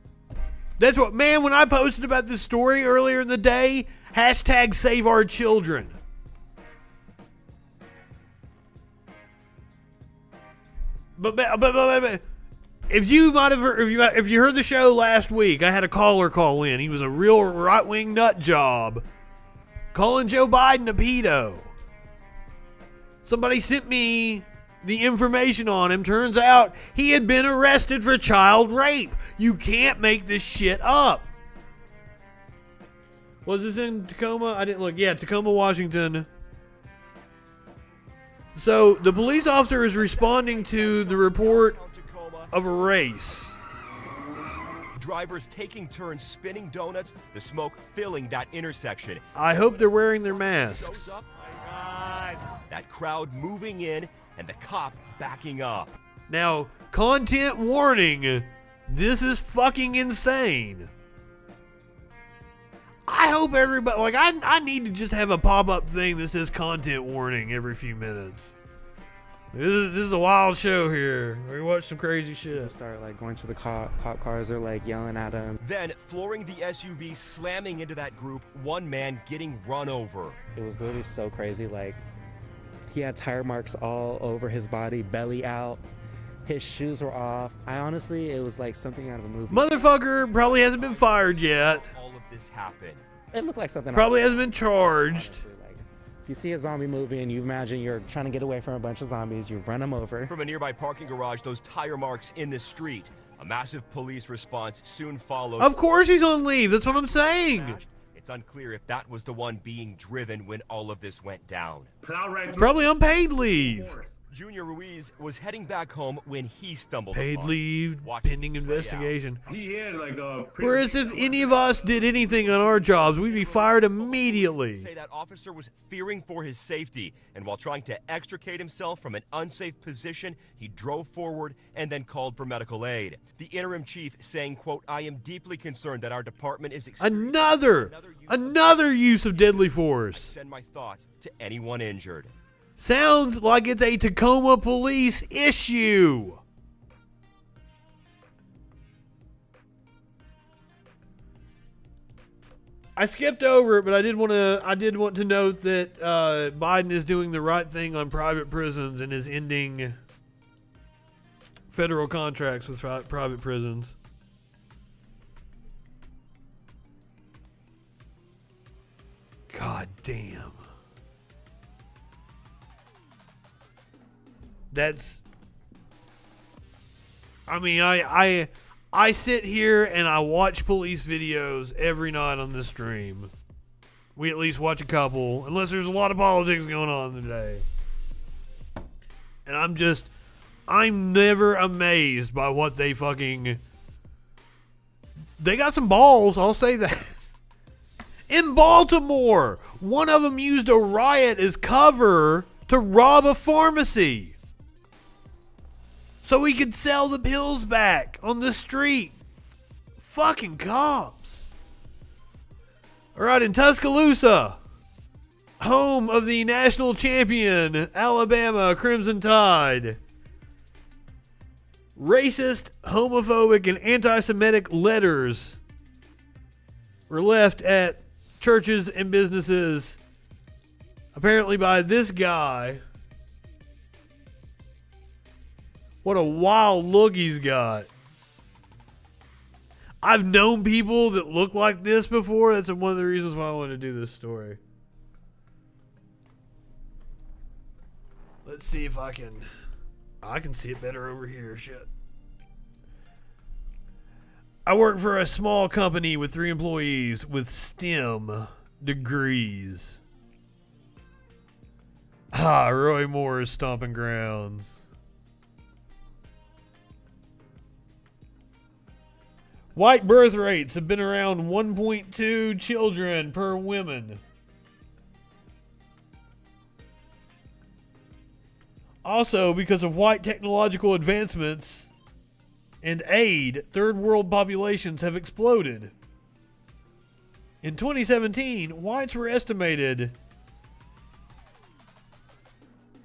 That's what, man, when I posted about this story earlier in the day, hashtag save our children. But if you heard the show last week, I had a caller call in. He was a real right-wing nut job calling Joe Biden a pedo. Somebody sent me the information on him. Turns out he had been arrested for child rape. You can't make this shit up. Was this in Tacoma? I didn't look. Yeah, Tacoma, Washington. So the police officer is responding to the report of a race. Drivers taking turns spinning donuts, the smoke filling that intersection. I hope they're wearing their masks. That crowd moving in and the cop backing up. Now, content warning, this is fucking insane. I hope everybody, like, I need to just have a pop-up thing that says content warning every few minutes. This is a wild show here. We watch some crazy shit. Start like going to the cop cars, they're like yelling at him. Then flooring the SUV, slamming into that group, one man getting run over. It was literally so crazy. Like, he had tire marks all over his body, belly out. His shoes were off. It was like something out of a movie. Motherfucker probably hasn't been fired yet. All of this happened. It looked like something. Probably hasn't been charged. Honestly, like, if you see a zombie movie and you imagine you're trying to get away from a bunch of zombies, you run them over. From a nearby parking garage, those tire marks in the street. A massive police response soon followed. Of course he's on leave. That's what I'm saying. It's unclear if that was the one being driven when all of this went down. Probably unpaid leave. Junior Ruiz was heading back home when he stumbled Paid upon leave, pending investigation. He had like a... Whereas if any of us did anything on our jobs, we'd be fired immediately. Say that officer was fearing for his safety, and while trying to extricate himself from an unsafe position, he drove forward and then called for medical aid. The interim chief saying, quote, "I am deeply concerned that our department is another use of deadly force. I send my thoughts to anyone injured." Sounds like it's a Tacoma police issue. I skipped over it, but I did want to note that Biden is doing the right thing on private prisons and is ending federal contracts with private prisons. God damn. That's, I mean, I sit here and I watch police videos every night on this stream. We at least watch a couple, unless there's a lot of politics going on today. And I'm never amazed by what they got some balls, I'll say that. In Baltimore, one of them used a riot as cover to rob a pharmacy, so he could sell the pills back on the street. Fucking cops. All right, in Tuscaloosa, home of the national champion Alabama Crimson Tide, racist, homophobic, and anti-Semitic letters were left at churches and businesses, apparently by this guy. What a wild look he's got. I've known people that look like this before. That's one of the reasons why I wanted to do this story. Let's see if I can see it better over here. Shit. I work for a small company with 3 employees with STEM degrees. Roy Moore's stomping grounds. White birth rates have been around 1.2 children per woman. Also, because of white technological advancements and aid, third world populations have exploded. In 2017, whites were estimated...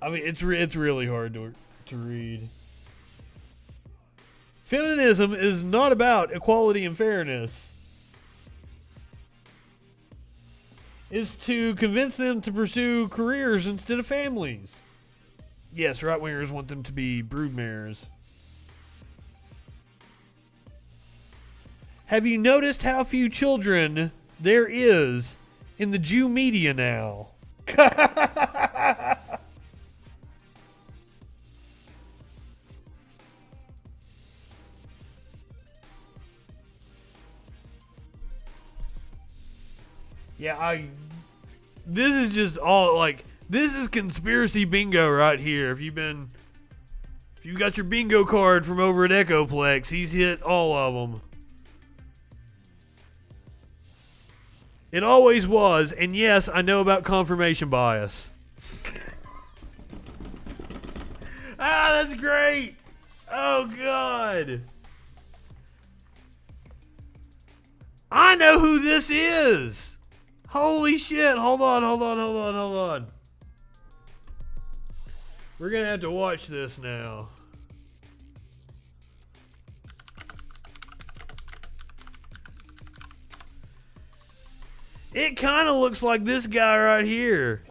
I mean, it's really hard to read. Feminism is not about equality and fairness. It's to convince them to pursue careers instead of families. Yes, right-wingers want them to be broodmares. Have you noticed how few children there is in the Jew media now? Yeah, this is just all this is conspiracy bingo right here. If you've got your bingo card from over at Echoplex, he's hit all of them. It always was, and yes, I know about confirmation bias. That's great. Oh, God. I know who this is. Holy shit. Hold on. We're going to have to watch this now. It kind of looks like this guy right here.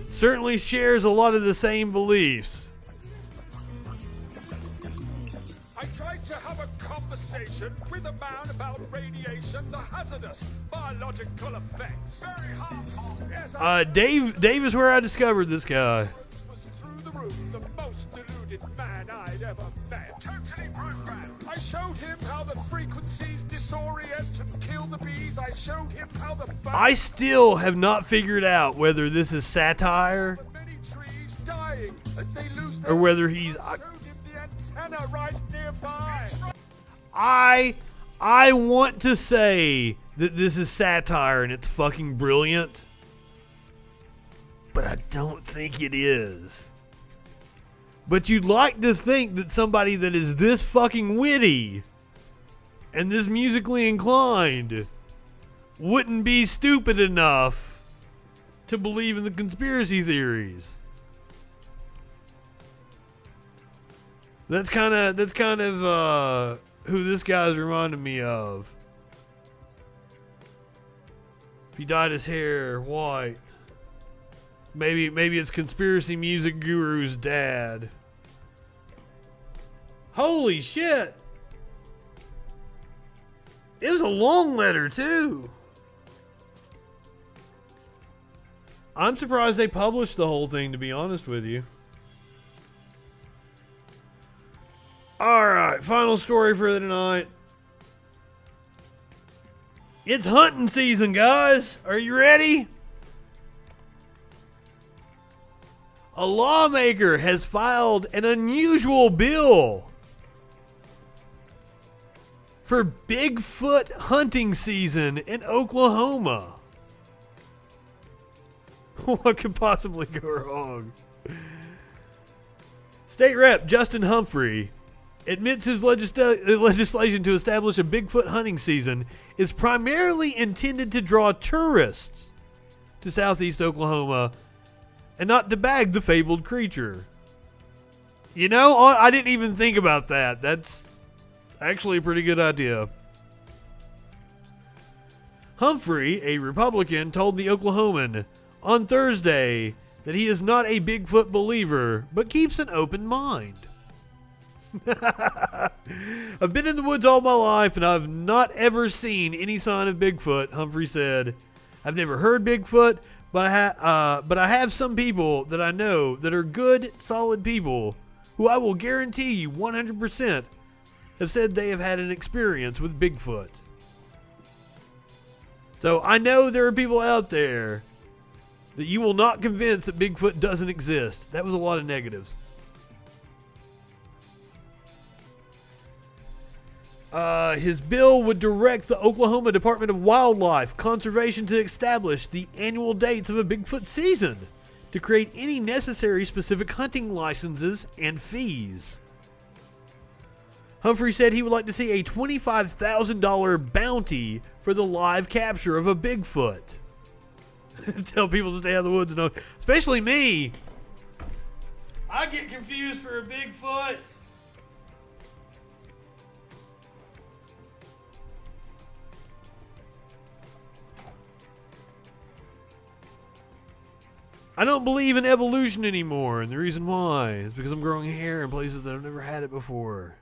Certainly shares a lot of the same beliefs. I tried to have a conversation with a man about radiation, the hazardous biological effects. Very harmful. Yes, Dave is where I discovered this guy. Through the roof, the most deluded man I'd ever met. Totally programmed. I showed him how the frequencies disorient and kill the bees. I showed him how the I still have not figured out whether this is satire dying as they lose or whether he's antenna right nearby. I want to say that this is satire and it's fucking brilliant, but I don't think it is. But you'd like to think that somebody that is this fucking witty and this musically inclined wouldn't be stupid enough to believe in the conspiracy theories. That's kind of who this guy's reminding me of. He dyed his hair white. Maybe it's conspiracy music guru's dad. Holy shit! It was a long letter too. I'm surprised they published the whole thing, to be honest with you. Alright, final story for the night. It's hunting season, guys. Are you ready? A lawmaker has filed an unusual bill for Bigfoot hunting season in Oklahoma. What could possibly go wrong? State Rep Justin Humphrey admits his legislation to establish a Bigfoot hunting season is primarily intended to draw tourists to southeast Oklahoma and not to bag the fabled creature. You know, I didn't even think about that. That's actually a pretty good idea. Humphrey, a Republican, told the Oklahoman on Thursday that he is not a Bigfoot believer, but keeps an open mind. I've been in the woods all my life, and I've not ever seen any sign of Bigfoot, Humphrey said. I've never heard Bigfoot, but I have some people that I know that are good, solid people who I will guarantee you 100% have said they have had an experience with Bigfoot. So I know there are people out there that you will not convince that Bigfoot doesn't exist. That was a lot of negatives. His bill would direct the Oklahoma Department of Wildlife Conservation to establish the annual dates of a Bigfoot season to create any necessary specific hunting licenses and fees. Humphrey said he would like to see a $25,000 bounty for the live capture of a Bigfoot. Tell people to stay out of the woods, and especially me. I get confused for a Bigfoot. I don't believe in evolution anymore, and the reason why is because I'm growing hair in places that I've never had it before.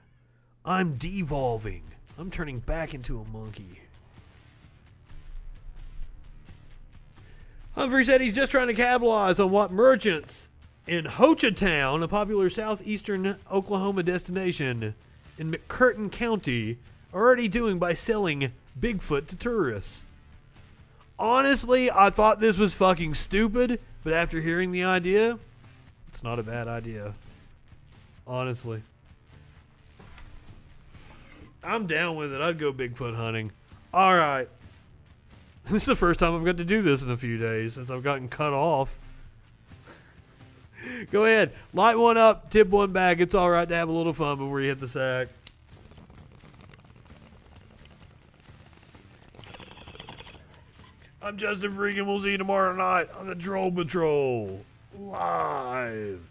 I'm devolving. I'm turning back into a monkey. Humphrey said he's just trying to capitalize on what merchants in Hochatown, a popular southeastern Oklahoma destination in McCurtain County, are already doing by selling Bigfoot to tourists. Honestly, I thought this was fucking stupid, but after hearing the idea, it's not a bad idea. Honestly. I'm down with it. I'd go Bigfoot hunting. All right. This is the first time I've got to do this in a few days since I've gotten cut off. Go ahead. Light one up, tip one back. It's all right to have a little fun before you hit the sack. I'm Justin Freakin. We'll see you tomorrow night on the Troll Patrol. Live.